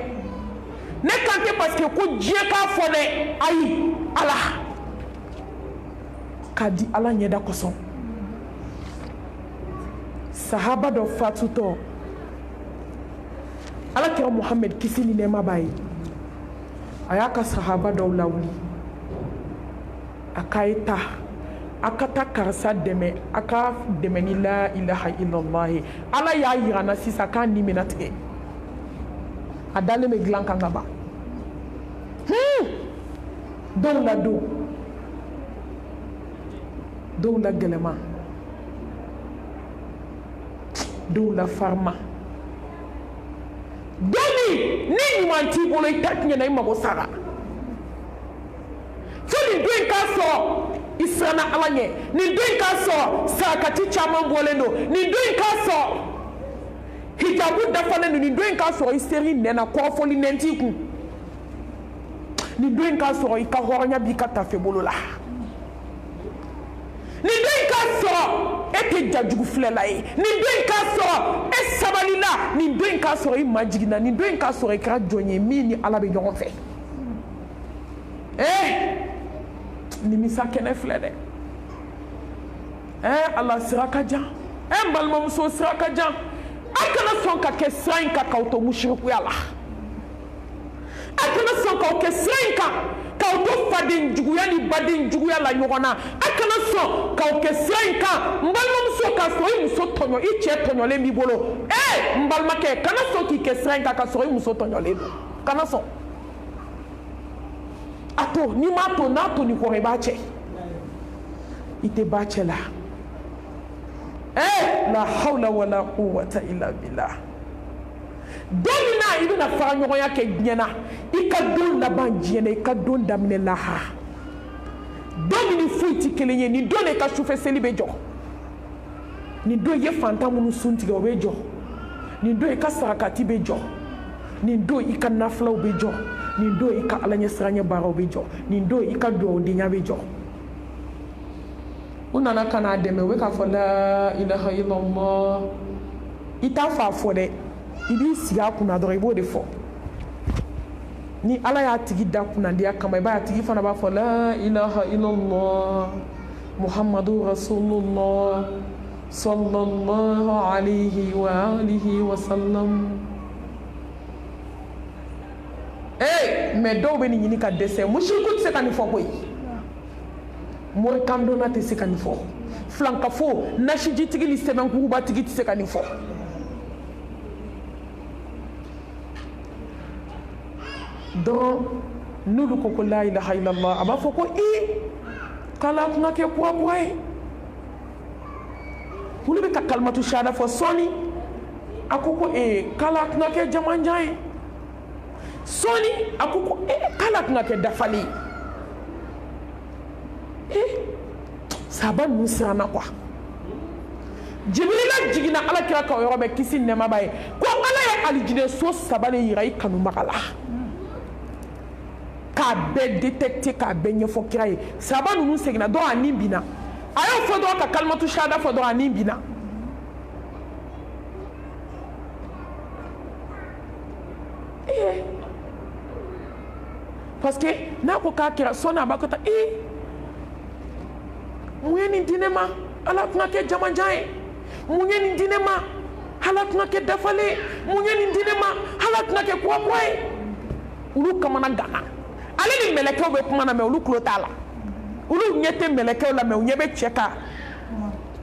ne kan tɛ parce que ko diɲɛ k'a fɔ dɛ ayi ala k'a di ala ɲɛda kosɔn sahaba dɔ fatutɔ ala kɛra muhamɛd kisi ni nɛɛma b'a ye a y'a ka sahaba dɔw lawuli a k'a ye taa a ka taa karisa dɛmɛ a ka dɛmɛ ni la ilaha illallah ye ala y'a yira n na sisan k'a ni bɛna tigɛ a dalen bɛ dilan kan ka ban dɔw la don dɔw la gɛlɛma dɔw la farima dɔnni ni ɲuman t'i bolo i ta tiɲɛna i mago sara fo nin don in k'a sɔrɔ i siranna ala ɲɛ nin don in k'a sɔrɔ sarakati caman bɔlen don nin don in k'a sɔrɔ hijabu dafalen don nin don in k'a sɔrɔ i seri nɛn na kɔrɔfɔli nɛn t'i kun nin don in k'a sɔrɔ i ka hɔrɔnya b'i ka tafe bolo la nin don in k'a sɔrɔ e tɛ jajugu filɛla ye nin don in k'a sɔrɔ e sabalila nin don in k'a sɔrɔ i majiginna nin don in k'a sɔrɔ i kɛra jɔn ye min ni ala bɛ ɲɔgɔn fɛ nimisa kɛnɛ filɛ dɛ ala sira ka jan n balimamuso sira ka jan a kana sɔn ka kɛ sira in kan k'aw to musirikuya la a kana sɔn k'aw kɛ sira in kan k'aw to faden juguya ni baden juguya la ɲɔgɔn na a kana sɔn k'aw kɛ sira in kan n balimamuso k'a sɔrɔ i muso tɔɲɔ i cɛ tɔɲɔlen b'i bolo n balimakɛ kana sɔn k'i kɛ sira in kan k'a sɔrɔ i muso tɔɲɔlen don kana sɔn a to n'i m'a to n'a to nin kɔrɔ i b'a cɛ i tɛ ba cɛ la la hawla wala quwwata illa billah don min na i bɛna fara ɲɔgɔnya kɛ diɲɛ na i ka don laban diɲɛ na i ka don daminɛ lahara don min ni foyi tɛ kelen ye nin don de ka sufɛ seli bɛ jɔ nin don i ye fantan minnu sun tigɛ o bɛ jɔ nin don i ka sarakati bɛ jɔ nin don i ka nafilaw bɛ jɔ nin don i ka ala ɲɛ siranɲɛ baaraw bɛ jɔ nin don i ka duwawudenya bɛ jɔ nana kana dɛmɛ o bɛ k'a fɔ la ilaha illallah i t'a fɔ a fɔ dɛ i b'i sigi a kunna dɔrɔn i b'o de fɔ ni ala y'a tigi da kunnadiya kama i b'a tigi fana b'a fɔ la ilaha illallah muhammadu rasulullah sallallahu alayhi wa alihi wa sallam. Mais dɔw bɛ nin ɲini ka dɛsɛ mushriku tɛ se ka nin fɔ koyi morikandonna tɛ se ka nin fɔ filankafo nasijitigi ni sɛbɛnkurubatigi tɛ se ka nin fɔ donc n'olu ko ko la ilaha illallah a b'a fɔ ko k'ala kun ka kɛ puwa ye olu bɛ ka kalimatu shahada fɔ sɔɔni a ko k'ala kun ka kɛ jamanjan ye sɔɔni a ko k'ala kun ka kɛ dafali sahaba ninnu siranna quoi Jibrila jiginna alakira ka o yɔrɔ bɛɛ kisi nɛɛma b'a ye ko ala ye alijinɛ so saba de yira i kanubaga la k'a bɛɛ détecté k'a bɛɛ ɲɛfɔ kira ye sahaba ninnu seginna dɔrɔn a nin binna a y'o fɔ dɔrɔn ka kalimatu shahada fɔ dɔrɔn a nin binna parce que n'a ko k'a kɛra sɔnni a b'a ko ta mun ye nin di ne ma ala tun ka kɛ jamajan ye mun ye nin di ne ma ala tun ka kɛ dafalen ye mun ye nin di ne ma ala tun ka kɛ kuwa ye olu kamana gana ale ni mɛlɛkɛw bɛ kuma na mɛ olu tulo t'a la olu ɲɛ tɛ mɛlɛkɛw la mɛ u ɲɛ bɛ cɛ ka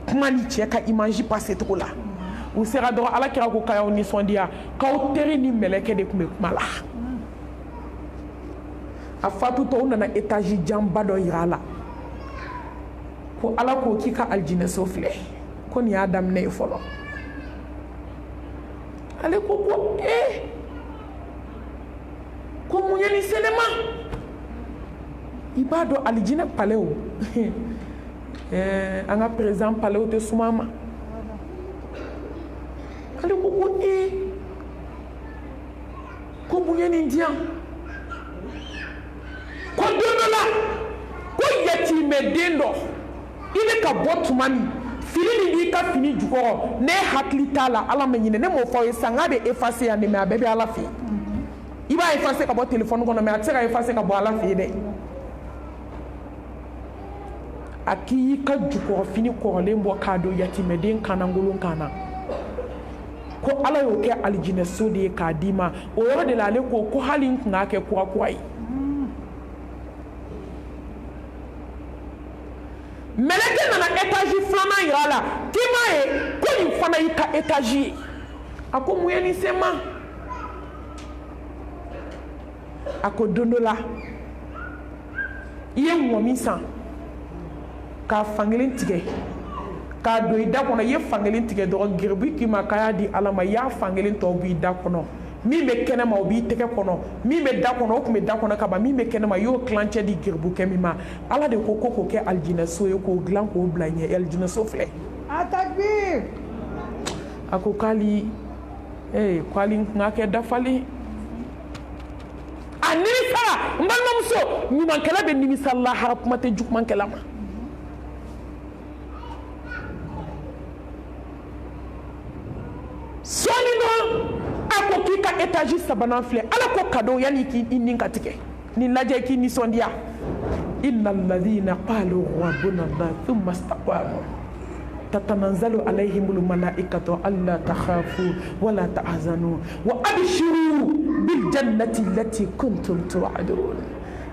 kuma ni cɛ ka image passé cogo la u sera dɔrɔn ala kira ko k'aw nisɔndiya k'aw teri ni mɛlɛkɛ de tun bɛ kuma la a fatutɔ u nana étage janba dɔ yira a la ko ala ko k'i ka aljinɛso filɛ ko nin y'a daminɛ ye fɔlɔ ale ko ko mun ye nin se ne ma i b'a dɔn alijinɛ palais an ka président palais tɛ suma ma ale ko ko mun ye nin di yan ko don dɔ la ko yatimɛden dɔ i bɛ ka bɔ tuma min fini min b'i ka fini jukɔrɔ ne hakili t'a la ala ma ɲinɛ ne m'o fɔ aw ye sisan k'a bɛ effacer yan de mais a bɛɛ bɛ ala fɛ yen i b'a effacer ka bɔ téléphone kɔnɔ mais a tɛ se ka effacer ka bɔ ala fɛ yen dɛ a k'i y'i ka jukɔrɔ fini kɔrɔlen bɔ k'a don yatimɛden kanangolon kan na ko ala y'o kɛ alijinɛso de ye k'a d'i ma o yɔrɔ de la ale ko hali n tun k'a kɛ kura ye mɛlɛkɛ nana étage filanan yira a la k'i m'a ye ko nin fana y'i ka étage ye a ko mun ye nin se ma a ko don dɔ la i ye ŋɔ min san k'a fankelen tigɛ k'a don i da kɔnɔ i ye fankelen tigɛ dɔrɔn giribu k'i ma k'a y'a di ala ma i y'a fankelen tɔ b'i da kɔnɔ min bɛ kɛnɛma o b'i tɛgɛ kɔnɔ min bɛ da kɔnɔ o tun bɛ da kɔnɔ ka ban min bɛ kɛnɛma i y'o tilancɛ di giribukɛ min ma ala de ko k'o kɛ alijinɛso ye k'o dilan k'o bila ɲɛ alijinɛso filɛ Atakbir! a ko k'ale n kun ka kɛ dafalen a nimisara n balimamuso ɲumankɛla bɛ nimisa lahara kuma tɛ jugumankɛla ma sɔɔni dɔrɔn a ko k'i ka étage sabanan filɛ ala ko cadeau yanni k'i nin ka tigɛ nin lajɛ k'i nisɔndiya inna alladhina qalu rabbuna allah thumma istaqamu tatanazzalu alayhimul malaikatu alla takhafu wala tahzanu wa abshiru bil jannati allati kuntum tu'adun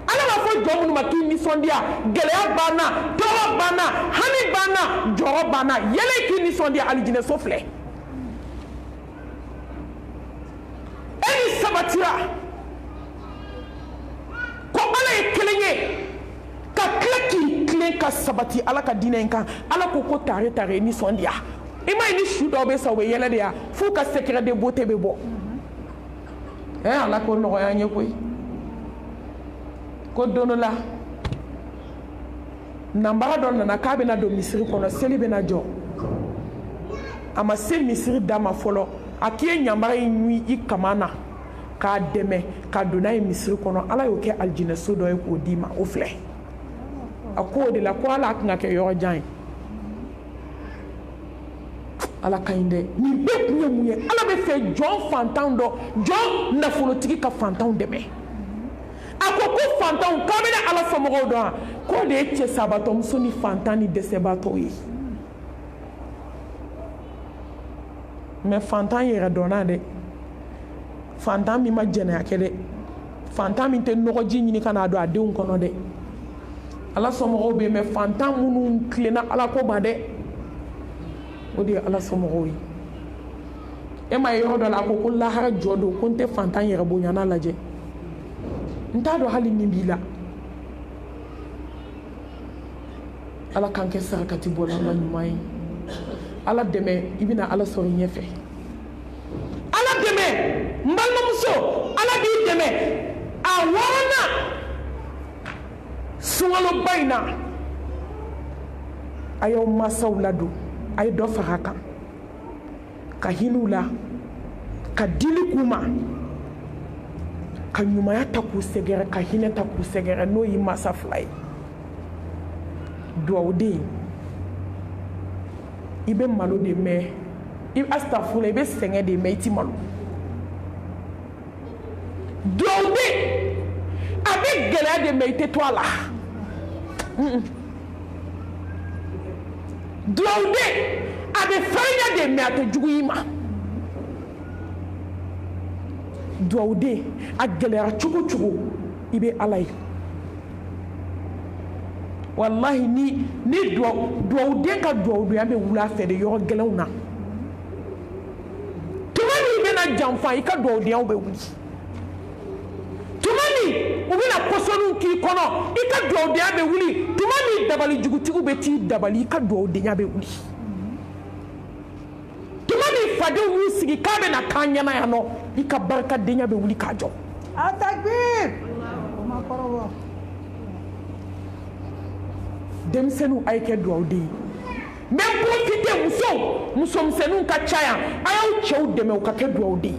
ala b'a fɔ jɔn minnu ma k'i nisɔndiya gɛlɛya banna tɔɔrɔ banna hami banna jɔrɔ banna yɛlɛ k'i nisɔndiya alijinɛso filɛ sabatira ko ala ye kelen ye ka tila k'i tilen ka sabati ala ka diinɛ in kan ala ko tare tare nisɔndiya i ma ye ni su dɔw bɛ sa u bɛ yɛlɛ de ya f'u ka secret de beauté bɛ bɔ ala ko nɔgɔya an ye koyi ko don dɔ la nanbaga dɔ nana k'a bɛna don misiri kɔnɔ seli bɛna jɔ a ma se misiri da ma fɔlɔ a k'i ye ɲanbaga in ɲun i kama na k'a dɛmɛ ka don n'a ye misiri kɔnɔ ala y'o kɛ alijinɛso dɔ ye k'o d'i ma o filɛ a ko o de la ko ala tun ka kɛ yɔrɔ jan ye ala ka ɲi dɛ nin bɛɛ kun ye mun ye ala bɛ fɛ jɔn fantan dɔ jɔn nafolotigi ka fantanw dɛmɛ a ko ko fantanw k'a bɛna ala somɔgɔw dɔn k'o de ye cɛ sabatɔmuso ni fantan ni dɛsɛbaatɔw ye mais fantan yɛrɛ dɔnna dɛ fantan min ma jɛnɛya kɛ dɛ fantan min tɛ nɔgɔji ɲini ka n'a don a denw kɔnɔ dɛ ala somɔgɔw bɛ yen mais fantan minnu tilenna ala ko ma dɛ o de ye ala somɔgɔw ye e ma ye yɔrɔ dɔ la a ko ko lahara jɔ don ko n tɛ fantan yɛrɛ bonyana lajɛ n t'a dɔn hali nin b'i la ala k'an kɛ sarakati bɔlama ɲuman ye ala dɛmɛ i bɛna ala sɔrɔ i ɲɛfɛ ala dɛmɛ n balimamuso ala b'i dɛmɛ a wɔɔrɔnan sunkaloba in na a y'aw mansaw ladon a ye dɔ far'a kan ka hinɛ u la ka dili k'u ma ka ɲumanya ta k'u sɛgɛrɛ ka hinɛ ta k'u sɛgɛrɛ n'o ye mansa fila ye duwawuden i bɛ malo de mɛn astafurla i bɛ sɛgɛn de mɛn i ti malo duwawuden a bɛ gɛlɛya de mɛn i tɛ to a la duwawuden a bɛ farinya de mɛn a tɛ jugu i ma duwawuden a gɛlɛyara cogo cogo i bɛ ala ye wallahi ni duwawuden ka duwawudenya bɛ wuli a fɛ de yɔrɔ gɛlɛnw na tuma min bɛna janfa i ka duwawudenyaw bɛ wuli tuma min u bɛna pɔsɔniw k'i kɔnɔ i ka duwawudenya bɛ wuli tuma min dabali jugutigiw bɛ t'i dabali i ka duwawudenya bɛ wuli tuma min fadenw y'u sigi k'a bɛna k'an ɲɛna yan nɔ i ka barikadenya bɛ wuli k'a jɔ Atakbir! denmisɛnninw a ye kɛ duwawuden ye n bɛ profite musomisɛnninw ka ca yan a y'aw cɛw dɛmɛ u ka kɛ duwawuden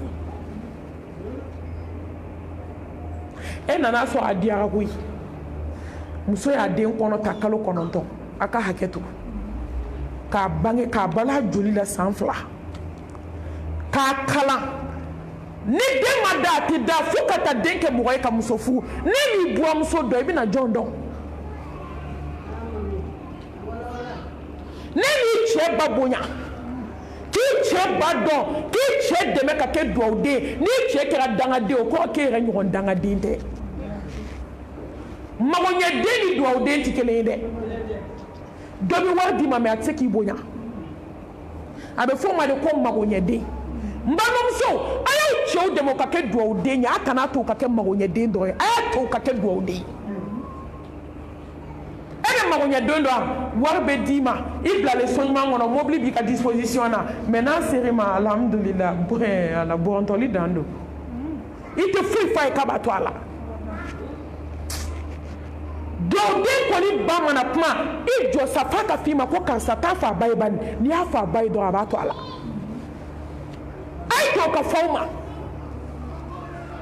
ye e nana sɔrɔ a diyara koyi muso y'a den kɔnɔ ta kalo 9 a ka hakɛ to k'a bange k'a bala joli la san 2 k'a kalan ni den ma da a tɛ da fo ka taa den kɛ mɔgɔ ye ka muso furu ne m'i buwamuso dɔn i bɛna jɔn dɔn ne m'i cɛ ba bonya k'i cɛ ba dɔn k'i cɛ dɛmɛ ka kɛ duwawuden n'i cɛ kɛra dangaden o kɔrɔ k'e yɛrɛ ɲɔgɔn dangaden tɛ magoɲɛden ni duwawuden tɛ kelen ye dɛ dɔ bɛ wari d'i ma mɛ a tɛ se k'i bonya a bɛ fɔ o ma de ko magoɲɛden n balimamuso a y'aw cɛw dɛmɛ u ka kɛ duwawuden ye a kana to u ka kɛ magoɲɛden dɔ ye a y'a to u ka kɛ duwawuden ye e bɛ magoɲɛden dɔ wari bɛ d'i ma i bilalen so ɲuman kɔnɔ mobili b'i ka disposition na mɛ n'a ser'i ma alhamdulila ala bɔrɔntɔli dan don i tɛ foyi f'a ye k'a b'a to a la duwawuden kɔni ba mana kuma i jɔ sa f'a ka f'i ma ko karisa t'a fɔ a ba ye bani n'i y'a fɔ a ba ye dɔrɔn a b'a to a la a ye to ka fɔ aw ma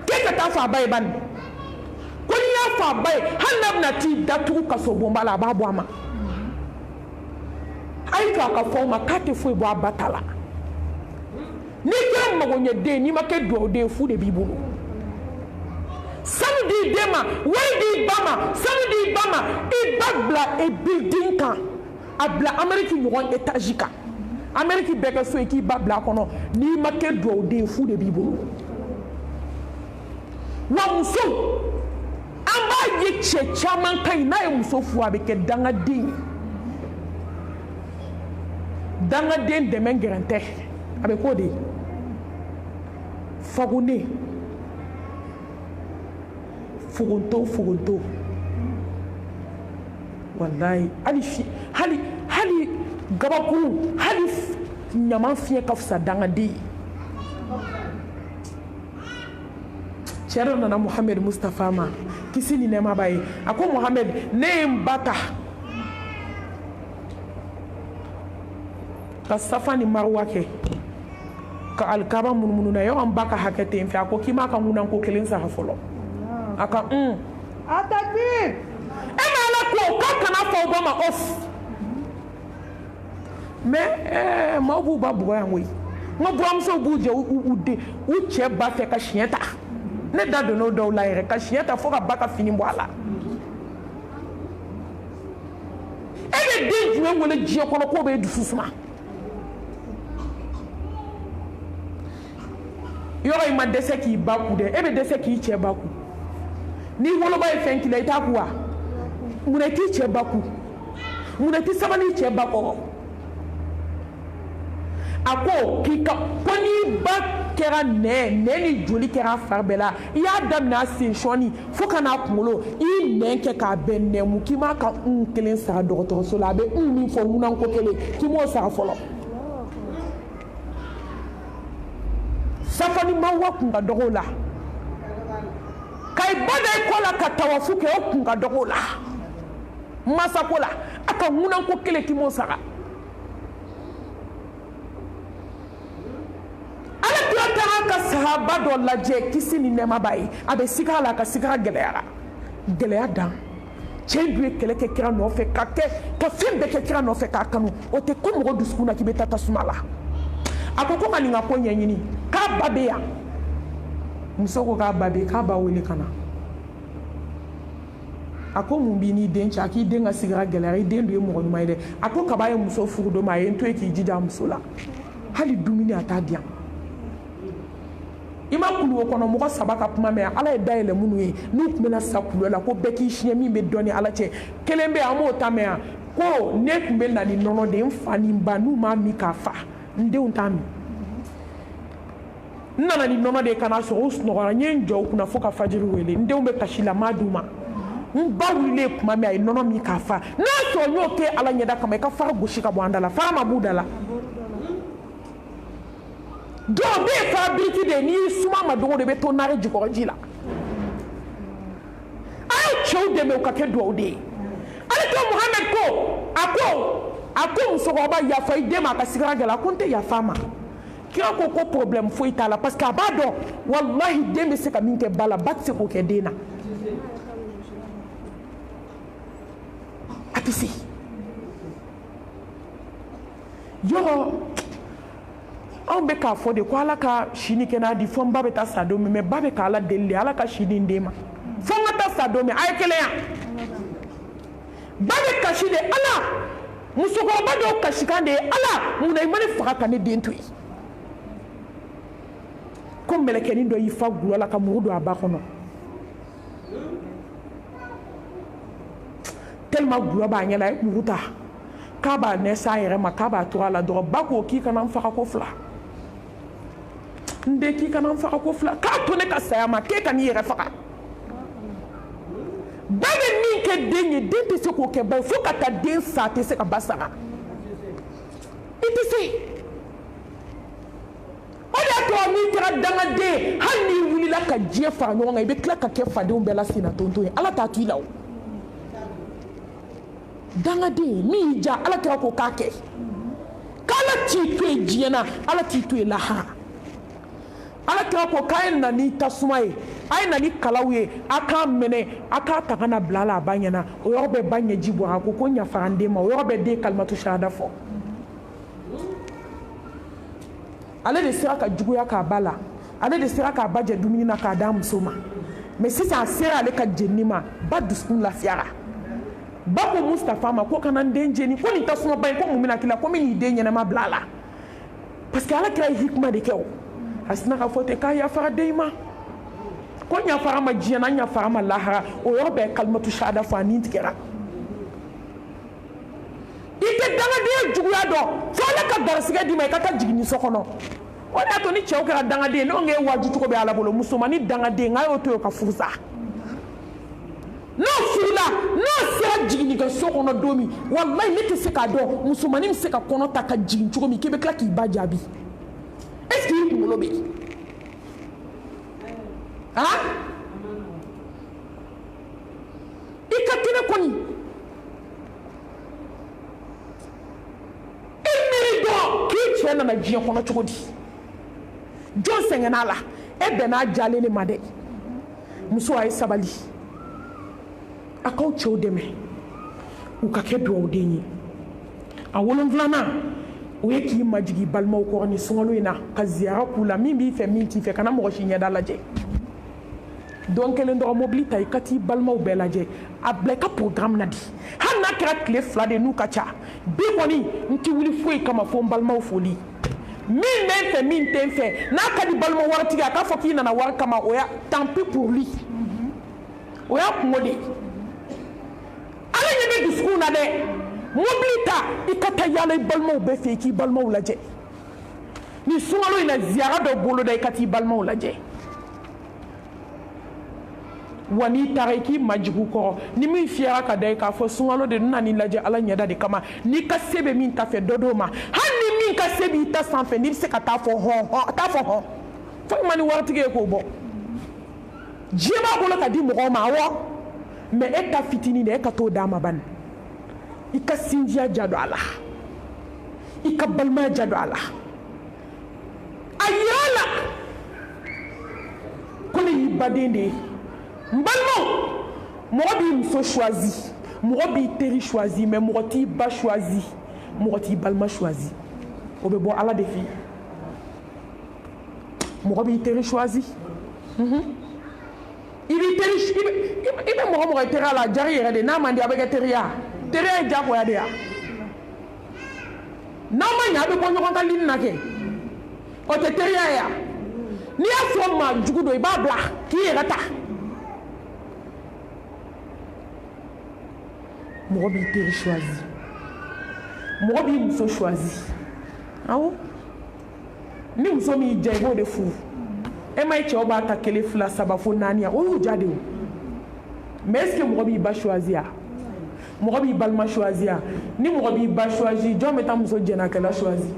k'e ka taa fɔ a ba ye bani ko n'i y'a fɔ a ba ye hali n'a bɛna t'i datugu kaso bonba la a b'a bɔ a ma a ye to a ka fɔ aw ma k'a tɛ foyi bɔ a ba ta la n'i kɛra magoɲɛden n'i ma kɛ duwawuden fu de b'i bolo sanu di den ma wari di ba ma sanu di ba ma i ba bila building kan a bila Amérique ɲɔgɔn étage kan Amérique bɛɛ kɛ so ye k'i ba bila a kɔnɔ n'i ma kɛ duwawuden fu de b'i bolo wa muso an b'a ye cɛ caman ka ɲi n'a ye muso furu a bɛ kɛ dangaden ye dangaden dɛmɛ gɛrɛn tɛ a bɛ k'o de ye fagunen fogonto wallahi hali gabakuru hali ɲaman fiɲɛ ka fisa dangaden ye cɛ dɔ nana Muhamɛd Mustafa ma kisi ni nɛɛma b'a ye a ko Muhamɛd ne ye n ba ta ka safa ni maruwa kɛ ka alikaba munumunu na yɔrɔ n ba ka hakɛ tɛ n fɛ a ko k'i m'a ka ŋunanko 1 sara fɔlɔ a ka Atakbir! e ma ala ko k'a kana fɔ o ba ma off mais ma b'u ba bugɔ yan koyi n ka buramusow b'u jɛ u cɛ ba fɛ ka siɲɛ ta ne da donn'o dɔw la yɛrɛ ka siɲɛ ta fo ka ba ka fini bɔ a la e bɛ den jumɛn wele diɲɛ kɔnɔ k'o bɛ dusu suma yɔrɔ in ma dɛsɛ k'i ba ku dɛ e bɛ dɛsɛ k'i cɛ ba ku ni woloba ye fɛn k'i la i t'a ku wa munna i t'i cɛ ba ku munna i tɛ sabali i cɛ ba kɔrɔ a ko k'i ka ko n'i ba kɛra nɛn ni joli kɛra a fari bɛɛ la i y'a daminɛ a sen sɔɔni fo ka n'a kunkolo i ye nɛn kɛ k'a bɛɛ nɛmu k'i m'a ka kelen sara dɔgɔtɔrɔso la a bɛ min fɔ ŋunanko kelen k'i m'o sara fɔlɔ safani mawa kun ka dɔgɔ la ka i ba da i kɔ la ka tawafu kɛ o kun ka dɔgɔ la masako la a ka ŋunanko kelen k'i m'o sara ala tila taara ka sahaba dɔ lajɛ kisi ni nɛɛma b'a ye a bɛ siga la a ka siga gɛlɛyara gɛlɛya dan cɛ dun ye kɛlɛ kɛ kira nɔfɛ ka fɛn bɛɛ kɛ kira nɔfɛ k'a kanu o tɛ ko mɔgɔ dusukun na k'i bɛ taa tasuma la a ko ka nin ka ko ɲɛɲini k'a ba bɛ yan muso ko k'a ba bɛ yen k'a ba wele ka na a ko mun b'i n'i den cɛ a k'i den ka sigira gɛlɛyara i den dun ye mɔgɔ ɲuman ye dɛ a ko kaba ye muso furu don ma a ye n to yen k'i jija a muso la hali dumuni a t'a di yan i ma kulu o kɔnɔ mɔgɔ saba ka kuma mɛn ala ye dayɛlɛ minnu ye n'u tun bɛna sa kulu la ko bɛɛ k'i siɲɛ min bɛ dɔn ni ala cɛ kelen bɛ yen an b'o ta mɛn yan ko ne tun bɛ na ni nɔnɔ de n fa ni n ba n'u m'a min k'a fa n denw t'a min n nana ni nɔnɔ de ye ka n'a sɔrɔ u sunɔgɔra n ye n jɔ u kunna fo ka fajiri wele n denw bɛ kasi la n m'a d'u ma n ba wulilen kuma min a ye nɔnɔ min k'a fa n'a sɔrɔ n y'o kɛ ala ɲɛda kama i ka fara gosi ka bɔ an da la fara ma b'u da la dɔw bɛ yen fara biriki de ye n'i y'i suma ma dogo de bɛ to nari jukɔrɔ ji la a ye cɛw dɛmɛ u ka kɛ duwawu de ye ale to muhamɛd a ko musokɔrɔba yafa i den ma a ka sigara gɛlɛ a ko n tɛ yafa a ma kira ko problème foyi t'a la parce que a b'a dɔn walahi den bɛ se ka min kɛ ba la ba tɛ se k'o kɛ den na a tɛ se yɔrɔ anw bɛ k'a fɔ de ko ala ka sini kɛnɛya di fo n ba bɛ taa sa don min mais ba bɛ k'ala deli de ala ka sini in den ma fo n ka taa sa don min a ye kelenya ba bɛ kasi de ala musokɔrɔba dɔw kasikan de ye ala munna i ma ne faga ka ne den to yen ko mɛlɛkɛnin dɔ y'i fa gulɔ la ka mugu don a ba kɔnɔ tellement gulɔ b'a ɲɛ la a ye mugu ta k'a b'a nɛ s'a yɛrɛ ma k'a b'a to a la dɔrɔn ba ko k'i kana n faga ko fila n den k'i kana n faga ko fila k'a to ne ka saya ma k'e ka n'i yɛrɛ faga ba bɛ min kɛ den ye den tɛ se k'o kɛ ba ye fo ka taa den sa a tɛ se ka ba saga i tɛ se o de y'a to n'i kɛra dangaden hali n'i wulila ka diɲɛ fara ɲɔgɔn kan i bɛ tila ka kɛ fadenw bɛɛ la senna tonto ye ala t'a to i la o dangaden min y'i ja ala kɛra ko k'a kɛ k'ala t'i to yen diɲɛ na ala t'i to yen lahara ala kɛra ko k'a ye na ni tasuma ye a ye na ni kalaw ye a k'a minɛ a k'a ta ka na bila a la a ba ɲɛna o yɔrɔ bɛɛ ba ɲɛji bɔra a ko ɲafara n den ma o yɔrɔ bɛɛ den kalimatu shahada fɔ ale de sera ka juguya k'a ba la ale de sera k'a ba jɛ dumuni na k'a d'a muso ma mais sisan a sera ale ka jenini ma ba dusukun lafiyara ba ko Mustafa ma ko kana n den jeni ko nin tasuma ba in ko mun bɛna k'i la ko n bɛ n'i den ɲɛnama bila a la parce que ala kɛra ye hikima de kɛ o a sina ka fɔ ten k'a yafara den ma ko ɲafara ma diɲɛ na ɲafara ma lahara o yɔrɔ bɛɛ kalimatu shahada fɔ a nin tigɛra i tɛ dangadenya juguya dɔn fo ala ka garisigɛ d'i ma i ka taa jigin so kɔnɔ o de y'a to ni cɛw kɛra dangaden n'o k'e waaju cogo bɛ ala bolo musomanin dangaden nka y'o to yen o ka furusa n'o furula n'o sera jiginnikɛ so kɔnɔ don min walayi ne tɛ se k'a dɔn musomanin bɛ se ka kɔnɔ ta ka jigin cogo min k'i bɛ tila k'i ba jaabi est-ce que i kunkolo bɛ yen han i ka kɛnɛ kɔni i miiri dɔn k'i cɛ nana diɲɛ kɔnɔ cogo di jɔn sɛgɛnna a la e bɛn'a jalen de ma dɛ muso a ye sabali a k'aw cɛw dɛmɛ u ka kɛ duwawuden ye a 7nan o ye k'i majigi balimaw kɔrɔ ni sunkalo in na ka ziyara k'u la min b'i fɛ min t'i fɛ kana mɔgɔ si ɲɛda lajɛ don kelen dɔrɔn mobili ta i ka t'i balimaw bɛɛ lajɛ a bila i ka programme na di hali n'a kɛra tile 2 de n'u ka ca bi kɔni n tɛ wuli foyi kama fo n balimaw foli min bɛ n fɛ min tɛ n fɛ n'a ka di balima waritigi a k'a fɔ k'i nana wari kama o ya tant pis pour lui o y'a kungo de ala ɲɛ bɛ dusukun na dɛ mobili ta i ka taa yaala i balimaw bɛɛ fɛ i k'i balimaw lajɛ ni sunkalo in na ziyara dɔ bolo da i ka t'i balimaw lajɛ wa n'i taara i k'i majigu kɔrɔ ni min fiyara ka da i k'a fɔ sunkalo de nana n'i lajɛ ala ɲɛda de kama n'i ka se bɛ min ta fɛ dɔ d'o ma hali ni min ka se b'i ta sanfɛ n'i bɛ se ka taa fɔ hɔn taa fɔ hɔn fo i ma ni waritigi ye k'o bɔ diɲɛ b'a bolo ka di mɔgɔw ma awɔ mɛ e ta fitinin de e ka t'o d'a ma bani i ka sinjiya ja don a la i ka balimaya ja don a la a yira la ko ne y'i baden de ye n balimaw mɔgɔ b'i muso choisi mɔgɔ b'i teri choisi mais mɔgɔ t'i ba choisi mɔgɔ t'i balima choisi o bɛ bɔ ala de fɛ mɔgɔ b'i teri choisi i b'i teri i bɛ mɔgɔ mɔgɔ teri a la jari yɛrɛ de n'a man di a bɛ kɛ teriya teriya ye diyagoya de ya n'a ma ɲɛ a bɛ bɔ ɲɔgɔn ka lini na kɛ o tɛ teriya ye ya n'i y'a fɔ maa jugu dɔ i b'a bila k'i yɛrɛ ta mɔgɔ b'i teri choisi mɔgɔ b'i muso choisi awɔ ni muso m'i diya i b'o de furu e ma ye cɛw b'a ta 1 2 3 fo 4 o y'u diya de o mais est ce que mɔgɔ b'i ba choisi ya mɔgɔ b'i balima choisi ya ni mɔgɔ b'i ba choisi jɔn bɛ taa muso jɛnakɛla choisi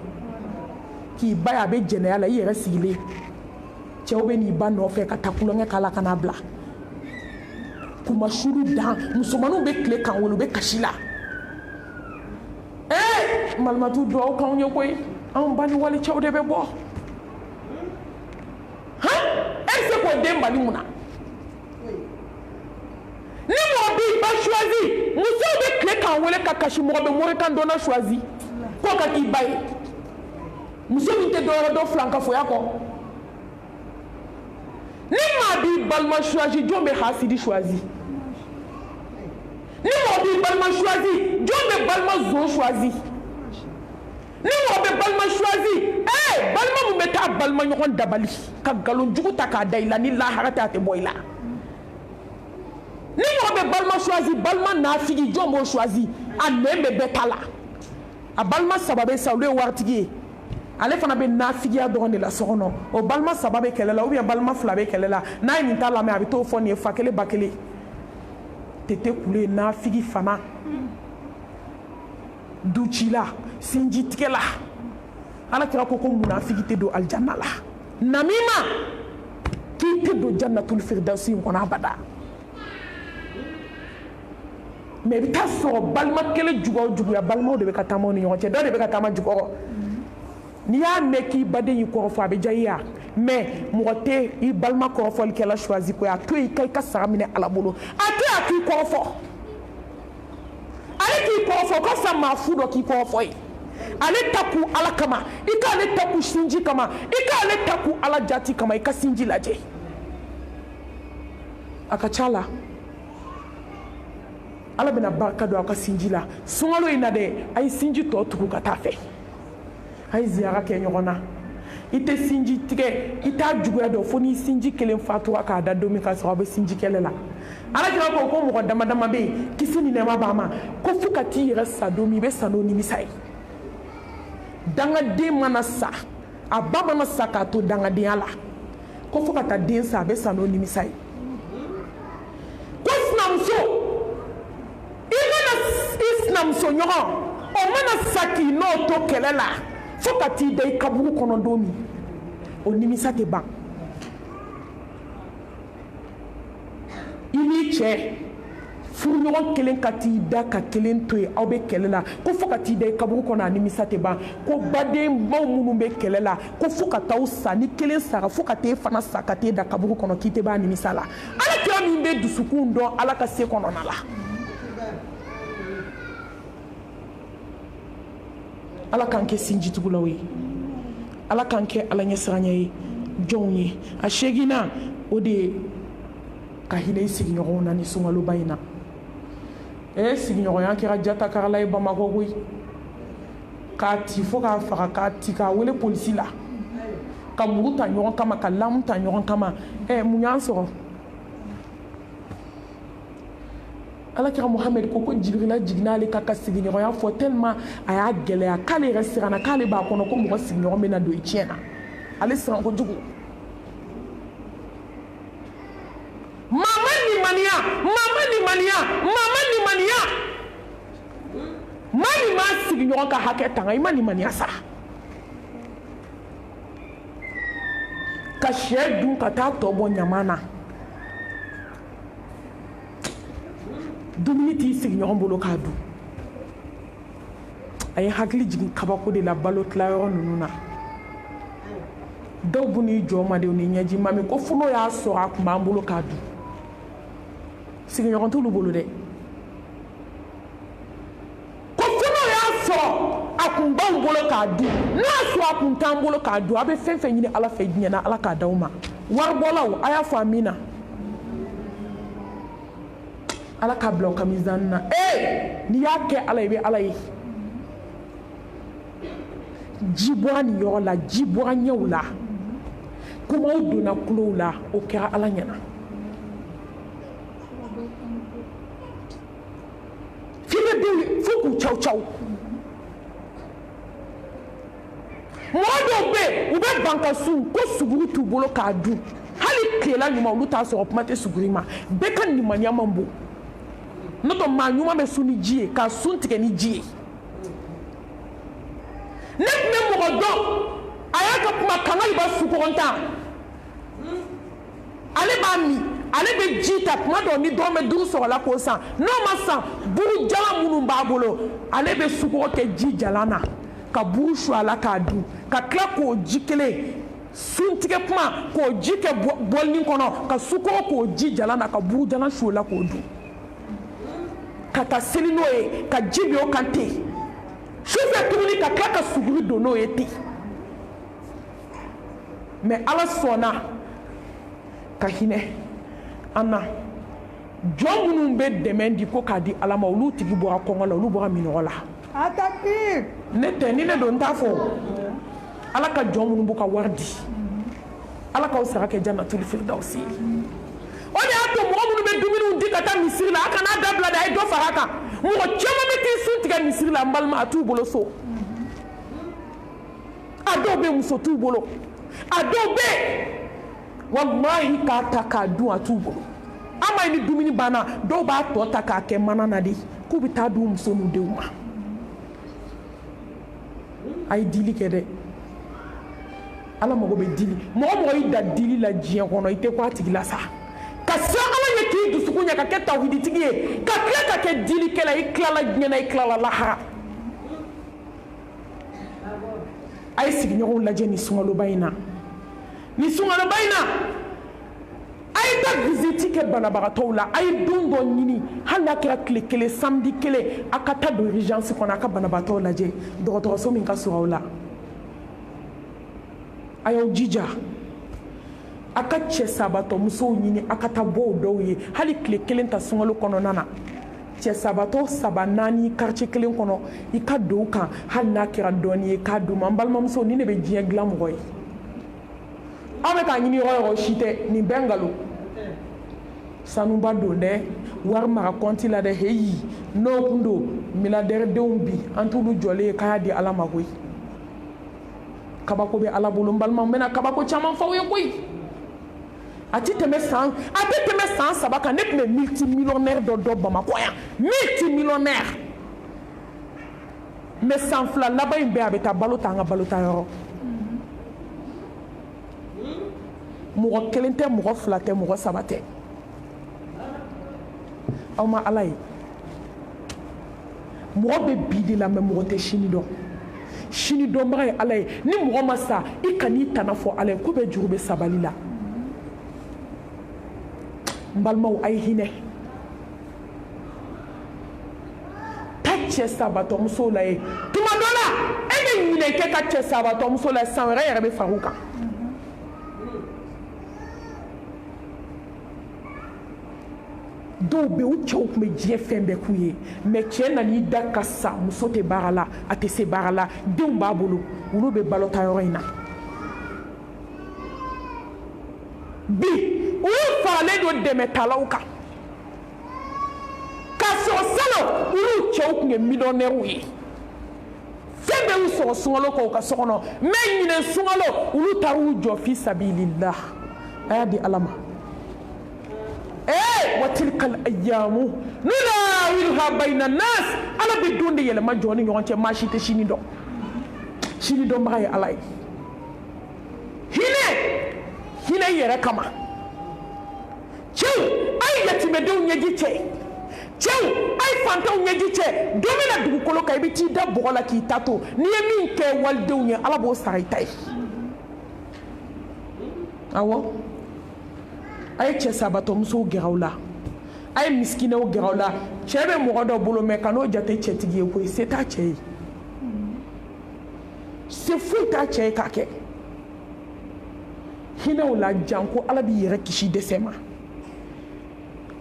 k'i ba ye a bɛ jɛnɛya la i yɛrɛ sigilen cɛw bɛ n'i ba nɔfɛ ka taa kulonkɛ k'a la ka n'a bila kuma suru dan musomanninw bɛ tile kan wolo u bɛ kasi la malimatu duwawu k'anw ye koyi anw ba ni wali cɛw de bɛ bɔ e bɛ se k'o den bali mun na ni mɔgɔ b'i ba choisi musow bɛ tile kan wele ka kasi mɔgɔ bɛ morikan dɔnna choisi k'o ka k'i ba ye muso min tɛ dɔwɛrɛ dɔn filankafoya kɔ ni maa b'i balima choisi jɔn bɛ hasidi choisi ni mɔgɔ b'i balima choisi jɔn bɛ balima zon choisi ni mɔgɔ bɛ balima choisi balima min bɛ taa balima ɲɔgɔn dabali ka nkalon jugu ta k'a da i la ni lahara tɛ a tɛ bɔ i la ni mɔgɔ bɛ balima choisi balima nafigi jɔn b'o choisi a nɛn bɛ bɛɛ ta la a balima saba bɛ sa olu ye waritigi ye ale fana bɛ nafigiya dɔrɔn de la so kɔnɔ o balima saba bɛ kɛlɛ la ou bien balima fila bɛ kɛlɛ la n'a ye nin ta lamɛn a bɛ t'o fɔ nin ye fa kelen ba kelen tete kule nafigi fana ducila sinji tigɛ la ala kira ko munafigi tɛ don alijanna la namima k'i tɛ don jannatul firdausi in kɔnɔ abada mais i bɛ taa sɔrɔ balima kelen juguya o juguya balimaw de bɛ ka taama o ni ɲɔgɔn cɛ dɔ de bɛ ka taama jukɔrɔ n'i y'a mɛn k'i baden y'i kɔrɔfɔ a bɛ diya i ye mais mɔgɔ tɛ i balima kɔrɔfɔlikɛla choisi ko ye a to yen i ka saga minɛ ala bolo a to yen a k'i kɔrɔfɔ ale k'i kɔrɔfɔ ko sa maa fu dɔ k'i kɔrɔfɔ ye ale ta kun ala kama i k'ale ta kun sinji kama i k'ale ta kun ala jati kama i ka sinji lajɛ a ka ca la ala bɛna barika don aw ka sinji la sunkalo in na dɛ a ye sinji tɔ tugu ka taa fɛ a ye ziyara kɛ ɲɔgɔn na i tɛ sinji tigɛ i t'a juguya dɔn fo ni sinji kelen fatura k'a da don min ka sɔrɔ a bɛ sinji kɛlɛ la ala kira ko mɔgɔ dama dama bɛ yen kisi ni nɛɛma b'a ma ko fo ka t'i yɛrɛ sa don min i bɛ sa n'o nimisa ye dangaden mana sa a ba mana sa k'a to dangadenya la ko fo ka taa den sa a bɛ sa n'o nimisa ye ko sinamuso i mana i sinamuso ɲɔgɔn o mana sa k'i n'o to kɛlɛ la fo ka t'i da i kaburu kɔnɔ don min o nimisa tɛ ban i n'i cɛ furuɲɔgɔn kelen ka t'i da ka kelen to yen aw bɛ kɛlɛ la ko fo ka t'i da i kaburu kɔnɔ a nimisa tɛ ban ko badenbaw minnu bɛ kɛlɛ la ko fo ka t'aw sa ni kelen sara fo ka t'e fana sa ka t'e da kaburu kɔnɔ k'i tɛ b'a nimisa la ala kira min bɛ dusukun dɔn ala ka se kɔnɔna la ala k'an kɛ sinjitugulaw ye ala k'an kɛ ala ɲɛsiranya ye jɔnw ye a seginna o de ye ka hinɛ i sigiɲɔgɔnw na ni sunkaloba in na sigiɲɔgɔnya kɛra jatakarala ye Bamakɔ koyi k'a ti fo k'a faga k'a ti k'a wele polisi la ka muru ta ɲɔgɔn kama ka lamu ta ɲɔgɔn kama mun y'an sɔrɔ Alakira Muhammed ko Jibrila jiginna ale ka sigiɲɔgɔnya fɔ tellement a y'a gɛlɛya k'ale yɛrɛ siranna k'ale b'a kɔnɔ ko mɔgɔ sigiɲɔgɔn bɛna don i tiɲɛ na ale siran kojugu mama limaniya mali ma sigiɲɔgɔn ka hakɛ tanga i ma limaniya sara ka sɛ dun ka taa tɔ bɔ ɲaman na dumuni t'i sigiɲɔgɔn bolo k'a dun a ye hakili jigin kabako de la balo tilayɔrɔ ninnu na dɔw b'u n'i jɔ madenw ni ɲɛji mami ko fo n'o y'a sɔrɔ a tun b'an bolo k'a dun sigiɲɔgɔn t'olu bolo dɛ ko fo n'o y'a sɔrɔ a tun b'anw bolo k'a dun n'a y'a sɔrɔ a tun t'an bolo k'a dun a bɛ fɛn fɛn ɲini ala fɛ diɲɛ na ala k'a d'aw ma waribɔlaw a y'a fɔ amina ala k'a bila aw ka mizani na n'i y'a kɛ ala i bɛ ala ye ji bɔra nin yɔrɔ la ji bɔra ɲɛw la kumaw donna kulow la o kɛra ala ɲɛna f'i bɛ den fo k'u caw mɔgɔ dɔw bɛ yen u bɛ ban ka sun ko suguri t'u bolo k'a dun hali tilela ɲuman olu t'a sɔrɔ kuma tɛ suguri ma bɛɛ ka limaniya man bon n'o tɛ maa ɲuman bɛ sun ni ji ye k'a sun tigɛ ni ji ye ne tun bɛ mɔgɔ dɔn a y'a ka kuma kangali ba sukɔrɔntan ale b'a min ale bɛ ji ta kuma dɔw ni dɔrɔmɛ 5 sɔrɔla k'o san n'o ma san buru jalan minnu b'a bolo ale bɛ sukɔrɔ kɛ ji jalan na ka buru su a la k'a dun ka tila k'o ji kelen sun tigɛ kuma k'o ji kɛ bɔlini kɔnɔ ka sukɔrɔ k'o ji jalan na ka buru jalan su o la k'o dun ka taa seli n'o ye ka ji bin o kan ten sufɛ tuguni ka tila ka suguri don n'o ye ten mais ala sɔnna ka hinɛ an na jɔn minnu bɛ dɛmɛ di ko k'a di ala ma olu tigi bɔra kɔngɔ la olu bɔra minɔgɔ la ne tɛ ni ne don n t'a fɔ ala ka jɔn minnu b'u ka wari di ala k'aw sara kɛ jannatul firdausi o de y'a to mɔgɔ minnu bɛ dumuniw di ka taa misiri la a kana dabila dɛ a ye dɔ fara a kan mɔgɔ caman bɛ t'i sun tigɛ misiri la n balima a t'u bolo so a dɔw bɛ muso t'u bolo a dɔw bɛ wallahi k'a ta k'a dun a t'u bolo an ma ni dumuni banna dɔw b'a tɔ ta k'a kɛ mana na de k'u bɛ taa di u muso n'u denw ma a ye dili kɛ dɛ ala mago bɛ dili mɔgɔ mɔgɔ y'i da dili la diɲɛ kɔnɔ i tɛ ko a tigi la sa ka se ala ɲɛ k'i dusukun ɲɛ ka kɛ tawhiditigi ye ka tila ka kɛ dilikɛla i tilala diɲɛ na i tilala lahara a ye sigiɲɔgɔnw lajɛ nin sunkaloba in na a ye taa visite kɛ banabagatɔw la a ye don dɔ ɲini hali n'a kɛra tile kelen samedi kelen a ka taa don urgence kɔnɔ a ka banabagatɔw lajɛ dɔgɔtɔrɔso min ka surun aw la a y'aw jija a ka cɛ sabatɔ musow ɲini a ka taa bɔ o dɔw ye hali tile kelen ta sunkalo kɔnɔna na cɛ sabatɔ 3 4 quartier kelen kɔnɔ i ka don u kan hali n'a kɛra dɔɔni ye k'a d'u ma n balimamuso ni ne bɛ diɲɛ dilan mɔgɔ ye aw bɛ k'a ɲini yɔrɔ yɔrɔ si tɛ nin bɛɛ nkalon sanuba don dɛ wari mara kɔnti la dɛ heyi n'o kun don milliardaire denw bi an t'olu jɔlen ye k'a y'a di ala ma koyi kabako bɛ ala bolo n balima n bɛna kabako caman f'aw ye koyi a tɛ tɛmɛ san 3 kan ne tun bɛ multimillionnaire dɔ dɔn Bamakɔ yan multimillionnaire mais san 2 laban in bɛɛ a bɛ taa balo ta an ka balo ta yɔrɔ mɔgɔ 1 tɛ mɔgɔ 2 tɛ mɔgɔ 3 tɛ aw ma ala ye mɔgɔ bɛ bi de la mais mɔgɔ tɛ sini dɔn sini dɔnbaga ye ala ye ni mɔgɔ ma sa i kan'i tana fɔ ala ye ko bɛɛ juru bɛ sabali la n balimaw a ye hinɛ ta cɛ sabatɔ musow la ye tuma dɔ la e ni ke ka cɛ sabatɔ muso la san wɛrɛ yɛrɛ bɛ fara u kan dɔw bɛ u cɛw tun bɛ diɲɛ fɛn bɛɛ k'u ye mɛ cɛ nan'i da ka sa muso tɛ baara la a tɛ se baara la denw b'a bolo olu bɛ balo ta yɔrɔ in na bi u faralen don dɛmɛtalaw kan k'a sɔrɔ salon olu cɛw tun ye miliyɔnɛriw ye fɛn bɛɛ y'u sɔrɔ sunkalo kɔ u ka so kɔnɔ mɛ ɲinɛ sunkalo olu taar'u jɔ fi sabilillah a y'a di ala ma وتلك الأيام نداولها بين الناس على بدون دي يلما جوني يونتي ماشي تشيني دو ماي علي هنا يرا كما تشو اي يتمدو نيجي تشو اي فانتو نيجي تشي دومينا دوكولو كاي بيتي دا بولا كي تاتو ني مين كي والدو ني على بو سايتاي awo ay cɛ sabatɔ musow gɛrɛw la a ye miskinɛw gɛrɛw la cɛ bɛ mɔgɔ dɔ bolo mɛ ka n'o jate cɛtigi ye koyi se t'a cɛ ye se foyi t'a cɛ ye k'a kɛ hinɛw la janko ala b'i yɛrɛ kisi dɛsɛ ma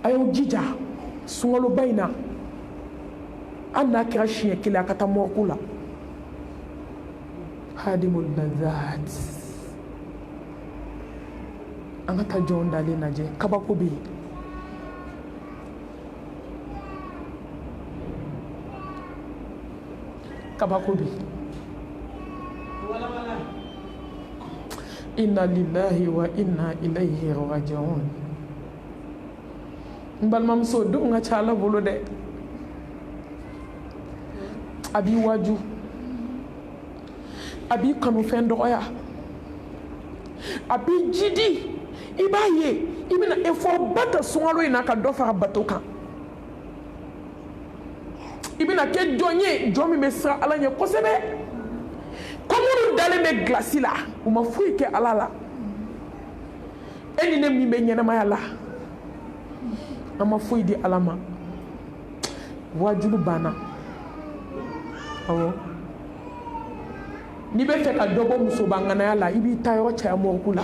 a y'aw jija sunkaloba in na hali n'a kɛra siɲɛ kelen a ka taa mɔriku la hadimul lazat an ka taa jɔn dalen lajɛ kabako bɛ yen kabako bɛ yen inna lillahi wa inna ilayhi raji'un n balimamuso denw ka ca ala bolo dɛ a b'i waju a b'i kanufɛn dɔgɔya a b'i jidi i b'a ye i bɛna effort ba ta sunkalo in na ka dɔ fara bato kan i bɛna kɛ jɔn ye jɔn min bɛ siran ala ɲɛ kosɛbɛ ko minnu dalen bɛ gilasi la u ma foyi kɛ ala la e ni ne min bɛ ɲɛnamaya la an ma foyi di ala ma wajibu banna awɔ n'i bɛ fɛ ka dɔ bɔ musobaŋanaya la i b'i ta yɔrɔ caya mɔriku la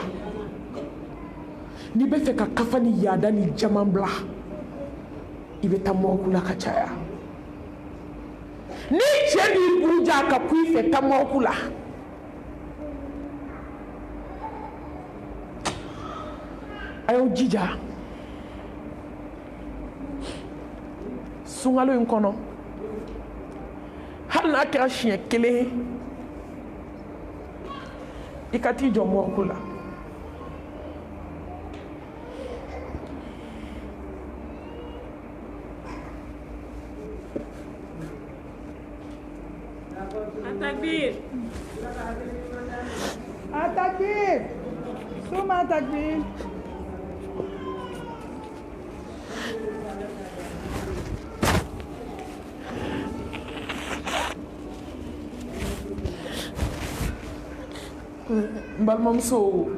n'i bɛ fɛ ka kafa ni yaada ni jaman bila i bɛ taa mɔriku la ka caya ni cɛ b'i buruja ka ku i fɛ taa mɔriku la a y'aw jija sunkalo in kɔnɔ hali n'a kɛra siɲɛ kelen i ka t'i jɔ mɔriku la Atakbir! Atakbir! Suma atakbir! n balimamuso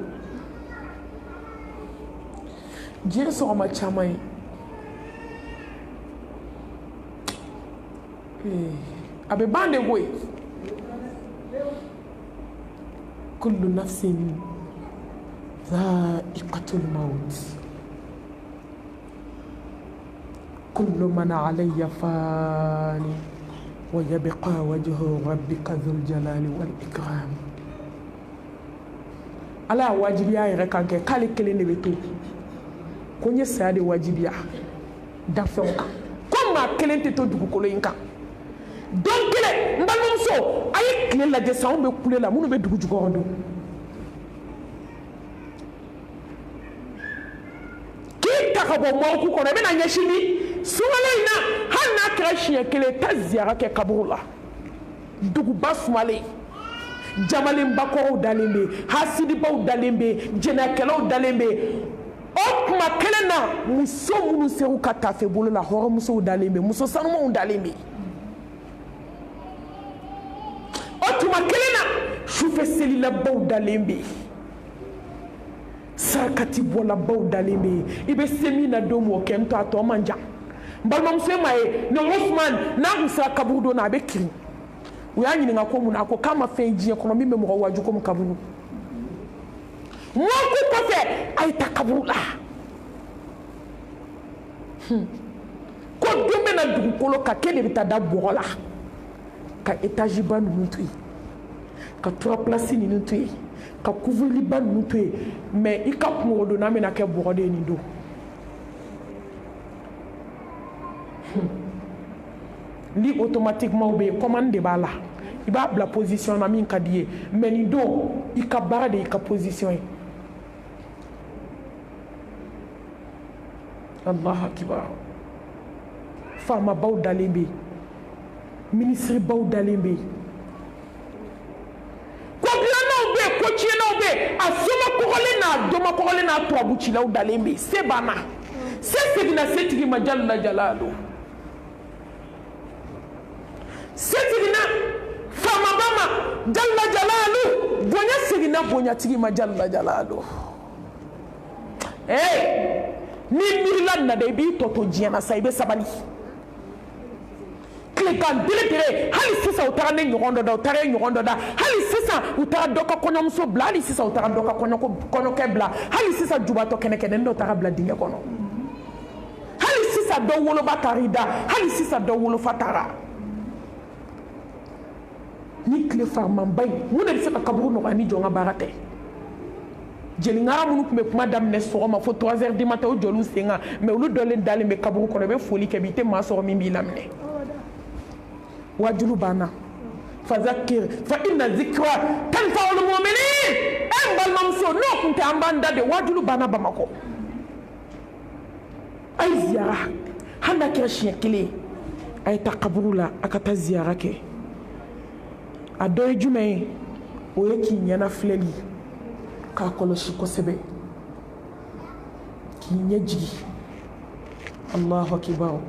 diɲɛ sɔgɔma caman ye a bɛ ban de koyi kullu nafsin dha'iqatul maut kullu man 'alayha fani wa yabqa wajhu rabbika dhul jalali wal ikram ala y'a wajibiya yɛrɛ kan kɛ k'ale kelen de bɛ to ko n ye saya de wajibiya danfɛnw kan ko maa kelen tɛ to dugukolo in kan don kelen n balimamuso a ye tile lajɛ san anw bɛ kule la minnu bɛ dugu jukɔrɔ don k'i ta ka bɔ mɔriku kɔnɔ i bɛna ɲɛsin ni sunkalo in na hali n'a kɛra siɲɛ kelen taa ziyara kɛ kaburu la duguba sumalen jamalenbakɔrɔw dalen bɛ hasidibaw dalen bɛ jɛnɛkɛlaw dalen bɛ o tuma kelen na muso minnu ser'u ka tafe bolo la hɔrɔnmusow dalen bɛ muso sanumanw dalen bɛ o tuma kelen na sufɛ selilabaw dalen bɛ sarakati bɔlabaw dalen bɛ i bɛ se min na don min o kɛ n to a tɔ man jan n balimamuso ma ye ni Usman n'a kun sera kaburu don na a bɛ kirin u y'a ɲininka ko mun na a ko k'a ma fɛn diɲɛ kɔnɔ min bɛ mɔgɔ waju komi kaburu mɔɔ ko kɔfɛ a ye taa kaburu la ko don bɛ na dugukolo kan k'e de bɛ taa da bɔgɔ la ka étage ba ninnu to yen ka trois places ninnu to yen ka couvrir ba ninnu to yen mais i ka kungorodonna bɛna kɛ bɔgɔ de ye nin don li automatiquement bɛ yen commande de b'a la i b'a bila position na min ka di ye mais nin don i ka baara de y'i ka position ye Allahu Akbar faamabaw dalen bɛ yen ministrebaw dalen bɛ yen ko dilannaw bɛ yen ko tiɲɛnaw bɛ yen a somakɔgɔlen n'a dɔmakɔgɔlen n'a turabucilaw dalen bɛ yen se banna se seginna setigi ma jalla jalalu se seginna faamaba ma jalla jalalu bonya seginna bonyatigi ma jalla jalalu ni miirila na de i b'i tɔ to diɲɛ na sa i bɛ sabali tilegan bere hali sisan u taara ne ɲɔgɔn dɔ da u taara e ɲɔgɔn dɔ da hali sisan u taara dɔ ka kɔɲɔmuso bila hali sisan u taara dɔ ka kɔɲɔkɛ bila hali sisan jubatɔ kɛnɛkɛnɛni dɔ taara bila dingɛ kɔnɔ hali sisan dɔ woloba taara i da hali sisan dɔ wolofa taara ni tile farimanba in mun de bɛ se ka kaburu nɔgɔya ni jɔn ka baara tɛ jeliŋara minnu tun bɛ kuma daminɛ sɔgɔma fo 3 heures du matin o jɔliw sen kan mais olu dɔlen dalen bɛ kaburu kɔnɔ i bɛ foli kɛ bi i tɛ maa sɔrɔ min b'i laminɛ wajulu banna fazakir fa inna zikra tanfa'ul mu'minin en balimamuso n'o tun tɛ an b'an da de wajulu banna Bamakɔ a ye ziyara hali n'a kɛra siɲɛ kelen a ye taa kaburu la a ka taa ziyara kɛ a dɔ ye jumɛn ye o ye k'i ɲɛna filɛli k'a kɔlɔsi kosɛbɛ k'i ɲɛ jigi Allahu Akbar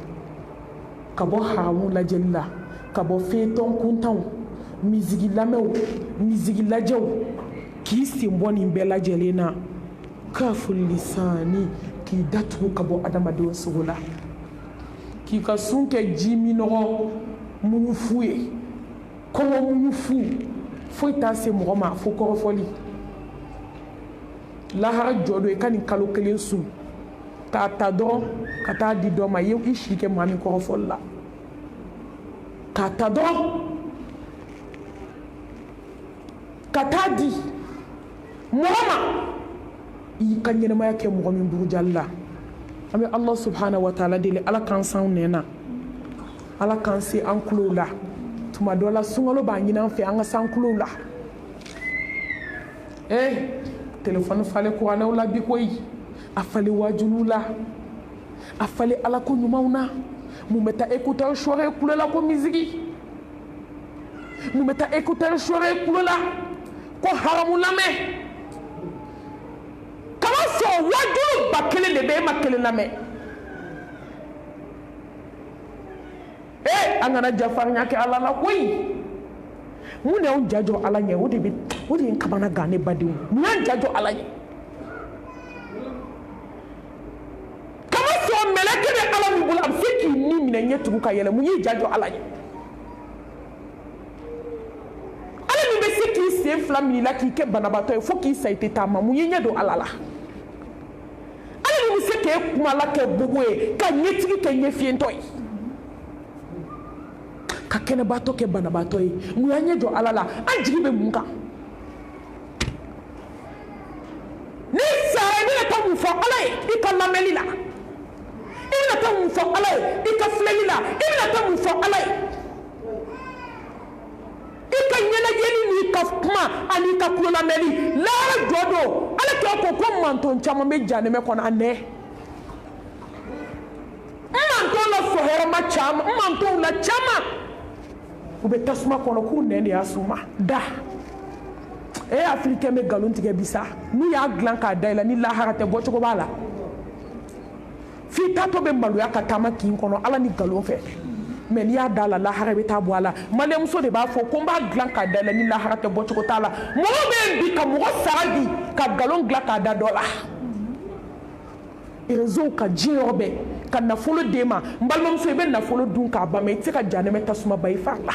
ka bɔ haramu lajɛli la ka bɔ fɛntɔn kuntanw misigi lamɛnw misigi lajɛw k'i sen bɔ nin bɛɛ lajɛlen na kaful lisani k'i datugu ka bɔ adamadenw sogo la k'i ka sun kɛ ji minɔgɔ muɲufu ye kɔngɔ muɲufu foyi t'a se mɔgɔ ma fo kɔrɔfɔli lahara jɔ do i ka nin kalo kelen sun k'a ta dɔrɔn ka taa di dɔ ma i si kɛ maa min kɔrɔfɔli la k'a ta dɔrɔn ka taa di mɔgɔ ma i ka ɲɛnamaya kɛ mɔgɔ min burujali la an bɛ Ala subhanahu wa ta'ala deli Ala k'an san nɛn na Ala k'an se an kulow la tuma dɔ la sunkalo b'a ɲini an fɛ an ka san kulow la téléphone fale kuranɛw la bi koyi a fale wajuluw la a fale Ala ko ɲumanw na mun bɛ taa écouteur sɔrɔ i kulo la ko misigi mun bɛ taa écouteur sɔrɔ i kulo la ko haramu lamɛn kama sɔrɔ wajulu ba kelen de bɛ e ma kelen lamɛn an kana jafarinya kɛ Ala la koyi mun de y'anw jajɔ Ala ɲɛ o de ye n kamana gan ne badenw mun y'an jajɔ Ala ɲɛ kama sɔrɔ mɛlɛkɛ bɛ Ala min bolo a bɛ se k'i ni minɛ ɲɛ tugu ka yɛlɛ mun y'i jajɔ Ala ɲɛ Ala min bɛ se k'i sen fila minɛ i la k'i kɛ banabaatɔ ye fo k'i sa i tɛ taama mun y'i ɲɛ don Ala la Ala min bɛ se k'e kumala kɛ bobo ye ka ɲɛtigi kɛ ɲɛfiyɛntɔ ye ka kɛnɛbaatɔ kɛ banabaatɔ ye mun y'an ɲɛ jɔ Ala la an jigi bɛ mun kan ni sara i bɛna taa mun fɔ Ala ye i ka lamɛnni la i bɛna taa mun fɔ Ala ye i ka filɛli la i bɛna taa mun fɔ Ala ye i ka ɲɛnajɛli n'i ka kuma ani ka kulo lamɛnni lahara jɔ don Ala k'a ko manton caman bɛ janɛmɛ kɔnɔ a nɛ manton la sɔhɔrɔma caman mantonw la caman u bɛ tasuma kɔnɔ k'u nɛn de y'a suma da africain bɛ nkalon tigɛ bi sa n'u y'a dilan k'a da i la ni lahara tɛ bɔcogo b'a la f'i taatɔ bɛ maloya ka taama kin kɔnɔ Ala ni nkalon fɛ mais n'i y'a da a la lahara i bɛ taa bɔ a la maliyɛnmuso de b'a fɔ ko n b'a dilan k'a da i la ni lahara tɛ bɔcogo t'a la mɔgɔ bɛ yen bi ka mɔgɔ sara bi ka nkalon dilan k'a da dɔ la réseau ka diɲɛ yɔrɔ bɛɛ ka nafolo d'e ma n balimamuso i bɛ nafolo dun k'a ban mais i tɛ se ka janɛmɛ tasuma ba i fari la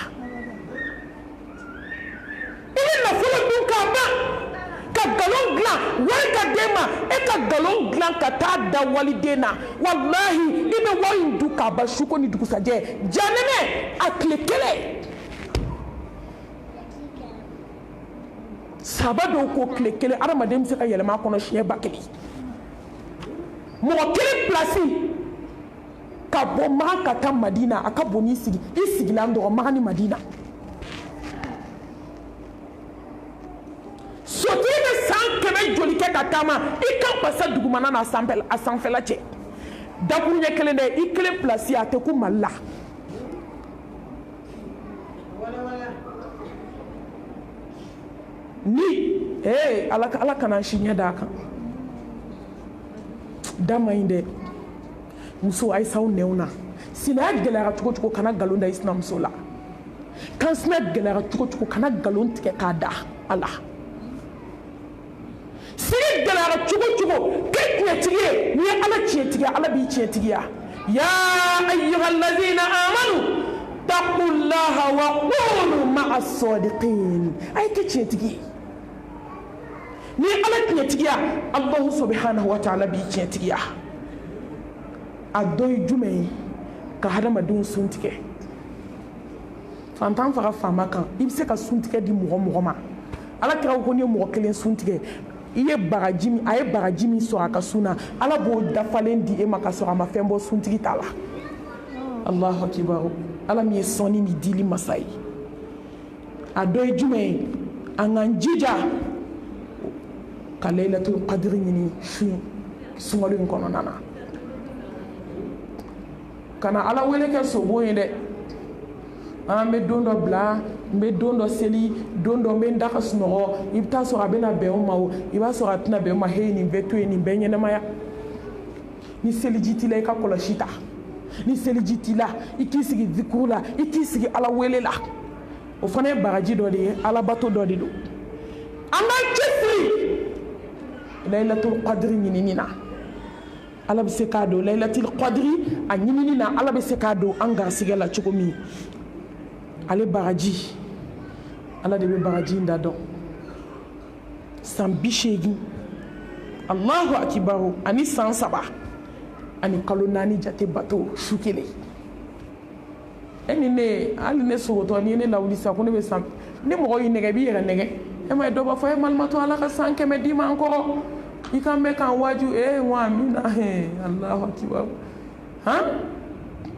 waliden na wallahi i bɛ wari in dun k'a ban su ko ni dugusajɛ janɛmɛ a tile kelen saba dɔw ko tile kelen adamaden bɛ se ka yɛlɛma a kɔnɔ siɲɛ 1000 mɔgɔ kelen pilasi ka bɔ Makan ka taa Madina a ka bon n'i sigi i sigilan dɔrɔn Makan ni Madina sotigi bɛ san 100 joli kɛ ka taama i kan pasa dugumana na a sanfɛla cɛ dakuru ɲɛ kelen dɛ i kelen pilasi a tɛ ku Mali la ni ala kana si ɲɛ d'a kan da ma ɲi dɛ muso a ye s'aw nɛnw na sinaya gɛlɛyara cogo cogo kana nkalon da i sinamuso la kansinaya gɛlɛyara cogo cogo kana nkalon tigɛ k'a da a la sigi gɛlɛyara cogo cogo kɛ tiɲɛtigi ye n'i ye ala tiɲɛtigi ala b'i tiɲɛtigiya ya ayyuhallazina amanu taqullaha wa kunu ma'a sadiqin a ye kɛ tiɲɛtigi ye ni ala tiɲɛtigiya Allahu subhanahu wa ta'ala b'i tiɲɛtigiya a dɔ ye jumɛn ye ka hadamadenw sun tigɛ fantan faga faama kan i bɛ se ka sun tigɛ di mɔgɔ ma ala kira ko n'i ye mɔgɔ kelen sun tigɛ i ye bagaji min a ye bagaji min sɔrɔ a ka sun na ala b'o dafalen di e ma ka sɔrɔ a ma fɛn bɔ suntigi t'a la Allahu akibar ala min ye sɔnni ni dili masa ye a dɔ ye jumɛn ye an k'an jija ka laylatul qadri ɲini sunkalo in kɔnɔna na kana ala wele kɛ sobo ye dɛ an bɛ don dɔ bila n bɛ don dɔ seli don dɔ n bɛ n da ka sunɔgɔ i bɛ taa sɔrɔ a bɛna bɛn o ma o i b'a sɔrɔ a tɛna bɛn o ma he nin bɛɛ to yen nin bɛɛ ɲɛnɛmaya ni seliji t'i la i ka kɔlɔsi ta ni seliji t'i la i k'i sigi zikuru la i k'i sigi ala wele la o fana ye bagaji dɔ de ye alabato dɔ de don an ka cɛsiri laylatul qadri ɲinini na ala bɛ se k'a don laylatul qadri a ɲinini na ala bɛ se k'a don an garisigɛ la cogo min ale bagaji ala de bɛ bagaji in da dɔn san 80 Allahu akibaru ani san 3 ani kalo 4 jate bato su kelen ni ne hali ne sogotɔ ni ne lawuli sa ko ne bɛ san ni mɔgɔ y'i nɛgɛ i b'i yɛrɛ nɛgɛ e ma ye dɔ b'a fɔ e malimatɔ ala ka san 100 d'i ma n kɔrɔ i kan bɛ kan waaju wa amina Allahu akibaru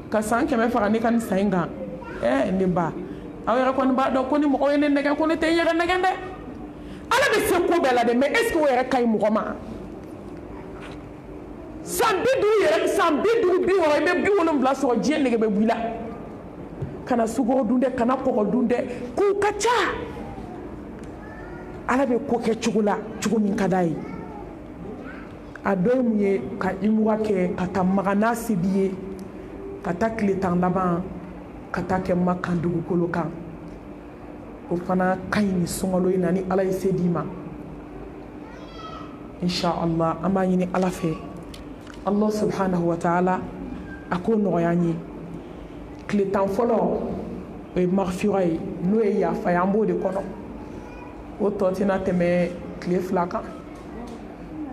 ka san 100 faga ne ka ni san in kan ne ba aw yɛrɛ kɔni b'a dɔn ko ni mɔgɔ ye ne nɛgɛ ko ne tɛ n yɛrɛ nɛgɛ dɛ ala bɛ se ko bɛɛ la dɛ mais est ce que o yɛrɛ ka ɲi mɔgɔ ma san 50 yɛrɛ san 50 60 i bɛ 70 sɔrɔ diɲɛ nɛgɛ bɛ b'i la kana sukaro dun dɛ kana kɔgɔ dun dɛ k'u ka ca ala bɛ ko kɛ cogo la cogo min ka d'a ye a dɔ ye mun ye ka imura kɛ ka taa maga n'a se b'i ye ka taa tile 10 laban ka taa kɛ Makan dugukolo kan o fana ka ɲi ni sunkalo in na ni ala ye se d'i ma inshallah an b'a ɲini ala fɛ Allah subhanahu wa ta'ala a k'o nɔgɔya an ye tile 10 fɔlɔ o ye maghfira ye n'o ye yafa ye an b'o de kɔnɔ o tɔ tɛna tɛmɛ tile 2 kan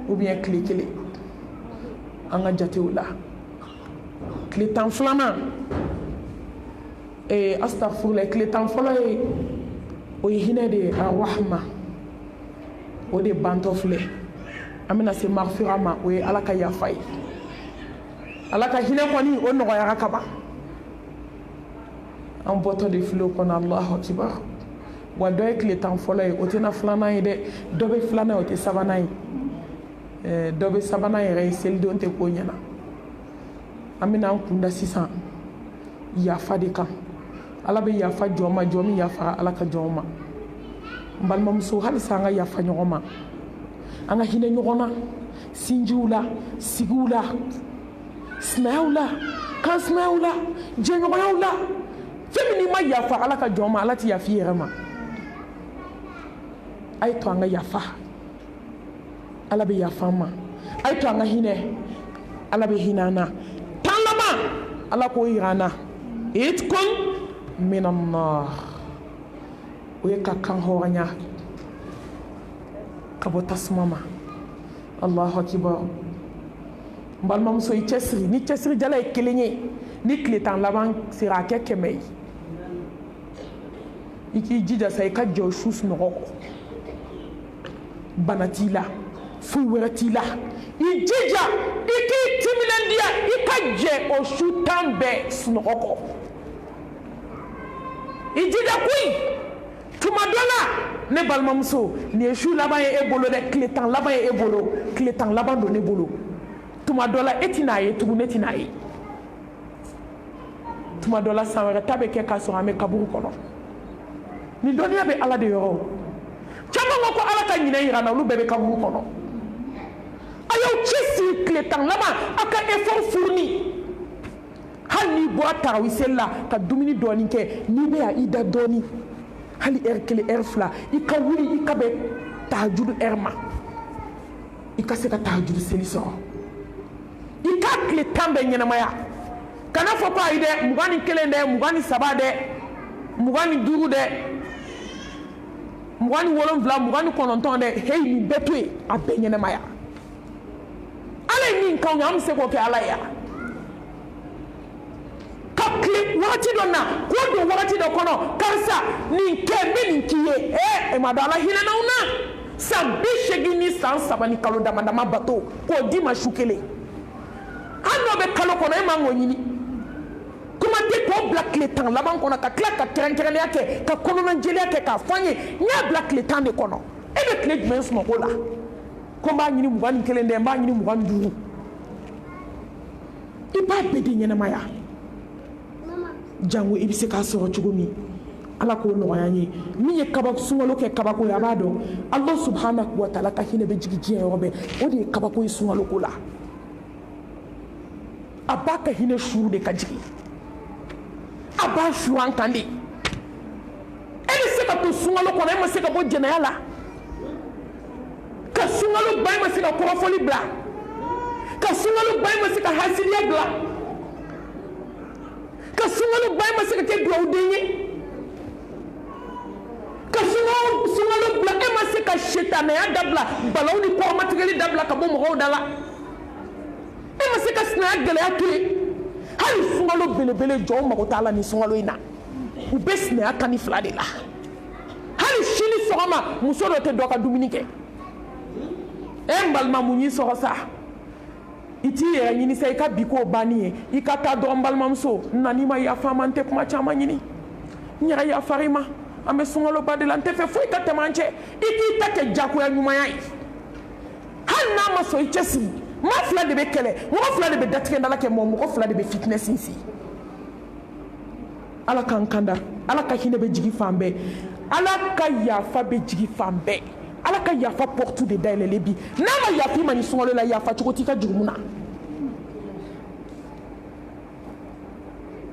ou bien tile 1 an ka jatew la tile 10 filanan astaghfirullah tile 10 fɔlɔ ye o ye hinɛ de ye arahma o de bantɔ filɛ an bɛna se maghfira ma o ye ala ka yafa ye ala ka hinɛ kɔni o nɔgɔyara ka ban an bɔtɔ de filɛ o kɔnɔ Allahu akibar wa dɔ ye tile 10 fɔlɔ ye o tɛna filanan ye dɛ dɔ bɛ filanan ye o tɛ sabanan ye dɔ bɛ sabanan yɛrɛ ye selidon tɛ ko ɲɛna an bɛna an kunda sisan yafa de kan ala bɛ yafa jɔn ma jɔn min yafara ala ka jɔn ma n balimamuso halisa an ka yafa ɲɔgɔn ma an ka hinɛ ɲɔgɔn na sinjiw la sigiw la sinayaw la kansinayaw la jɛɲɔgɔnyaw la fɛn min n'i ma yafa ala ka jɔn ma ala tɛ yafa i yɛrɛ ma a ye to an ka yafa ala bɛ yafa an ma a ye to an ka hinɛ ala bɛ hinɛ an na tan laban ala k'o yira an na itkun minan nar o ye ka kan hɔrɔnya ka bɔ tasuma ma Allahu akibar balimamuso i cɛsiri ni cɛsirijala ye kelen ye ni tile tan laban sera a kɛ 100 ye i k'i jija sa i ka jɛ o su sunɔgɔ kɔ bana t'i la foyi wɛrɛ t'i la i jija i k'i timinandiya i ka jɛ o su 10 bɛɛ sunɔgɔ kɔ i jija koyi tuma dɔ la ne balimamuso nin ye su laban ye e bolo dɛ tile 10 laban ye e bolo tile 10 laban don ne bolo tuma dɔ la e tɛna ye tugun ne tɛna ye tuma dɔ la san wɛrɛ ta bɛ kɛ k'a sɔrɔ an bɛ kaburu kɔnɔ nin dɔnniya bɛ ala de yɔrɔ caman ko ala ka ɲinɛ yira na olu bɛɛ bɛ kaburu kɔnɔ a y'aw cɛsiri tile 10 laban a ka effort fourni hali n'i bɔra tarawih seli la ka dumuni dɔɔni kɛ n'i bɛ yan i da dɔɔni hali heure 1 heure 2 i ka wuli i ka bɛn tahajud heure ma i ka se ka tahajud seli sɔrɔ i ka tile 10 bɛɛ ɲɛnamaya kana fɔ ko ayi dɛ 21 dɛ 23 dɛ 25 dɛ 27 29 dɛ heyi nin bɛɛ to yen a bɛɛ ɲɛnamaya ala ye min k'anw ye an bɛ se k'o kɛ ala ye ka tile wagati dɔ na k'o don wagati dɔ kɔnɔ karisa nin kɛ n bɛ nin k'i ye e ma dɔn ala hinɛna na san 80 ni san 3 ni kalo dama dama bato k'o di ma su kelen an n'o bɛ kalo kɔnɔ e man k'o ɲini kuma tɛ k'o bila tile 10 laban kɔnɔ ka tila ka kɛrɛnkɛrɛnnenya kɛ ka kɔnɔnajɛlenya kɛ k'a fɔ an ye n y'a bila tile 10 de kɔnɔ e bɛ tile jumɛn sunɔgɔ la ko n b'a ɲini 21 dɛ n b'a ɲini 25 i b'a bɛɛ de ɲɛnamaya jango i bɛ se k'a sɔrɔ cogo min ala k'o nɔgɔya an ye min ye sunkalo kɛ kabako ye a b'a dɔn ala subhanahu wa taala ka hinɛ bɛ jigin diɲɛ yɔrɔ bɛɛ o de ye kabako ye sunkalo ko la a b'a ka hinɛ suru de ka jigin a b'a su an kan de e bɛ se ka to sunkalo kɔnɔ e ma se ka bɔ jɛnɛya la ka sunkalo ban e ma se ka kɔrɔfɔli bila ka sunkalo ban e ma se ka hasiliya bila ka sunkalo ban e ma se ka kɛ duwawuden ye ka sunkalo bila e ma se ka sitanɛya dabila balawu ni kɔrɔmatigɛli dabila ka bɔ mɔgɔw da la e ma se ka sinaya gɛlɛya to yen hali sunkalo belebele jɔnw mago t'a la ni sunkalo in na u bɛ sinaya 12 de la hali sini sɔgɔma muso dɔ tɛ dɔ ka dumuni kɛ n balima mun y'i sɔgɔ sa i t'i yɛrɛ ɲini sa i ka bi k'o banni ye i ka taa dɔrɔn balimamuso na n'i ma yafa ma n tɛ kuma caman ɲini n yɛrɛ yafara i ma an bɛ sunkaloba de la n tɛ fɛ foyi ka tɛmɛ an cɛ i k'i ta kɛ jagoya ɲumanya ye hali n'a ma sɔn i cɛsiri maa 2 de bɛ kɛlɛ mɔgɔ 2 de bɛ datigɛ dala kɛ mɔgɔ 2 de bɛ fitinɛ sinsin ala k'an kanda ala ka hinɛ bɛ jigin fan bɛɛ ala ka yafa bɛ jigin fan bɛɛ ala ka yafa porte de dayɛlɛlen bi n'a ma yafa i ma ni sunkalo la yafa cogo t'i ka jurumu na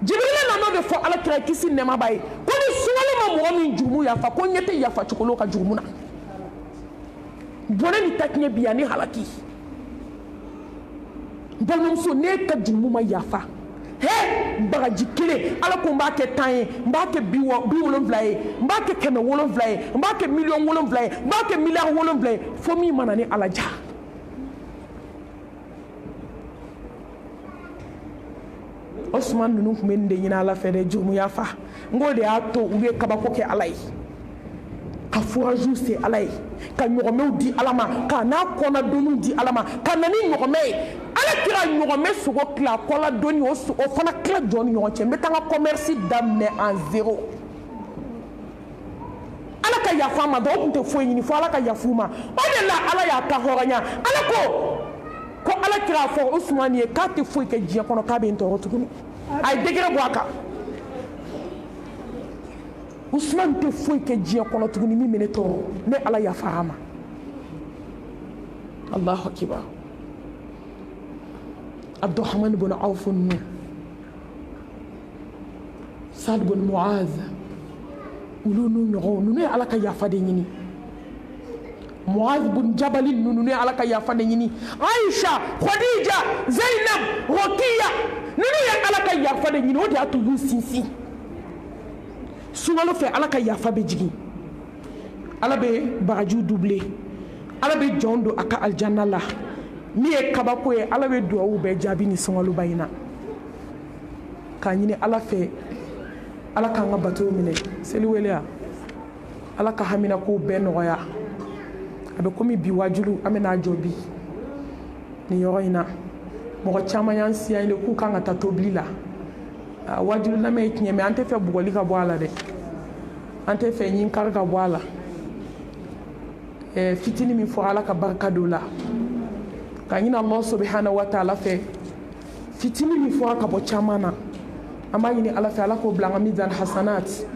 jibirila nan'o de fɔ ala kira kisi nɛɛma b'a ye ko ni sunkalo ma mɔgɔ min jurumu yafa ko ɲɛ tɛ yafa cogo la ka jurumu na bɔnɛ ni takiɲɛ bi yan ni halaki balimamuso n'e ka jurumu ma yafa bagaji kelen ala ko n b'a kɛ 10 ye n b'a kɛ 70 ye n b'a kɛ 700 ye n b'a kɛ 700,000 ye n b'a kɛ miliyari 7 ye fo min mana ni ala ja Osman ninnu tun bɛ nin de ɲini ala fɛ dɛ jurumu yafa n ko de y'a to u ye kabako kɛ ala ye ka foraziw se ala ye ka ɲɔgɔmɛw di ala ma ka n'a kɔnɔdoniw di ala ma ka na ni ɲɔgɔmɛ ye ala kira ɲɔgɔmɛ sogo tila kɔnɔdoni o fana tila jɔn ni ɲɔgɔn cɛ n bɛ taa n ka commerce daminɛ en 0 ala ka yafa an ma dɔw tun tɛ foyi ɲini fo ala ka yafa u ma o de la ala y'a ta hɔrɔnya ala ko ala kira a fɔ Usman ye k'a tɛ foyi kɛ diɲɛ kɔnɔ k'a bɛ n tɔɔrɔ tuguni a ye degré bɔ a kan Usman tɛ foyi kɛ diɲɛ kɔnɔ tuguni min bɛ ne tɔɔrɔ ne ala yafara a ma Allahu akibar Abdurrahman ibn Auf ninnu Saad ibn Muaz olu n'u ɲɔgɔnw ninnu ye ala ka yafa de ɲini Muaz ibn Jabal ninnu ye ala ka yafa de ɲini Aisha Khadija Zainab Rokiya ninnu ye ala ka yafa de ɲini o de y'a to y'u sinsin sunkalo fɛ ala ka yafa bɛ jigin ala bɛ bagajiw doublé ala bɛ jɔn don a ka aljanna la min ye kabako ye ala bɛ duwawu bɛɛ jaabi ni sunkaloba in na k'a ɲini ala fɛ ala k'an ka batow minɛ seliwele ya ala ka hamina kow bɛɛ nɔgɔya a bɛ komi bi wajulu an bɛna jɔ bi nin yɔrɔ in na mɔgɔ caman y'an siya de k'u kan ka taa tobili la wajulu lamɛn ye tiɲɛ mɛ an tɛ fɛ bugɔli ka bɔ a la dɛ an tɛ fɛ ɲinkari ka bɔ a la fitini min fɔra ala ka barika don la ka ɲini Allah subhanahu wa ta'ala fɛ fitini min fɔra ka bɔ caman na an b'a ɲini ala fɛ ala k'o bila an ka mizan hasanat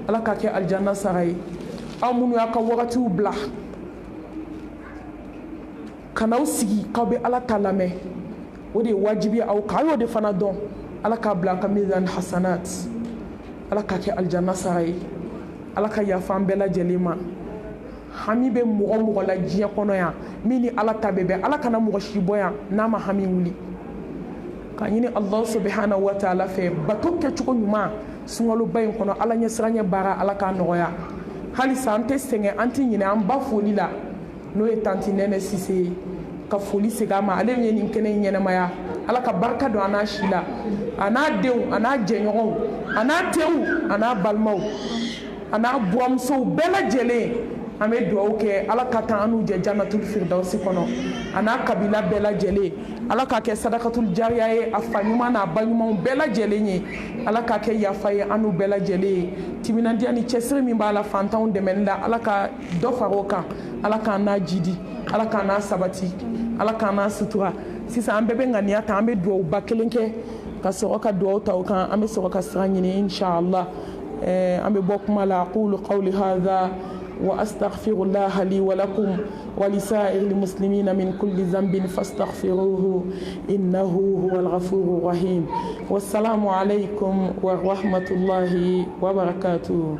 ala k'a kɛ aljanna sara ye aw minnu y'a ka wagatiw bila ka n'aw sigi k'aw bɛ ala ta lamɛn o de ye wajibi aw kan a y'o de fana dɔn ala k'a bila an ka mizan hasanat ala k'a kɛ aljanna sara ye ala ka yafa an bɛɛ lajɛlen ma hami bɛ mɔgɔ mɔgɔ la diɲɛ kɔnɔ yan min ni ala ta bɛ bɛn ala kana mɔgɔ si bɔ yan n'a ma hami wuli ka ɲini Allah subhanahu wa ta'ala fɛ bato kɛcogo ɲuman sunkaloba in kɔnɔ ala ɲɛsiranɲɛ baara ala k'a nɔgɔya halisa an tɛ sɛgɛn an tɛ ɲinɛ an ba foli la n'o ye tanti nɛnɛ sise ye ka foli segin a ma ale ye nin kɛnɛ in ɲɛnɛmaya ala ka barika don a n'a si la a n'a denw a n'a jɛɲɔgɔnw a n'a teriw a n'a balimaw a n'a buwamusow bɛɛ lajɛlen an bɛ dugawu kɛ ala ka taa an n'u jɛ jannatul firdausi kɔnɔ a n'a kabila bɛɛ lajɛlen ala k'a kɛ sadakatul jariya ye a fa ɲuman n'a ba ɲumanw bɛɛ lajɛlen ye ala k'a kɛ yafa ye an n'u bɛɛ lajɛlen ye timinandiya ni cɛsiri min b'a la fantanw dɛmɛni la ala ka dɔ fara o kan ala k'an n'a jidi ala k'an n'a sabati ala k'an n'a sutura sisan an bɛɛ bɛ ŋaniya ta an bɛ duwawuba kelen kɛ ka sɔrɔ ka duwawu ta o kan an bɛ sɔrɔ ka sira ɲini inshallah an bɛ bɔ kuma la aqulu qawli hadha وأستغفر الله لي ولكم ولسائر المسلمين من كل ذنب فاستغفروه إنه هو الغفور الرحيم والسلام عليكم ورحمة الله وبركاته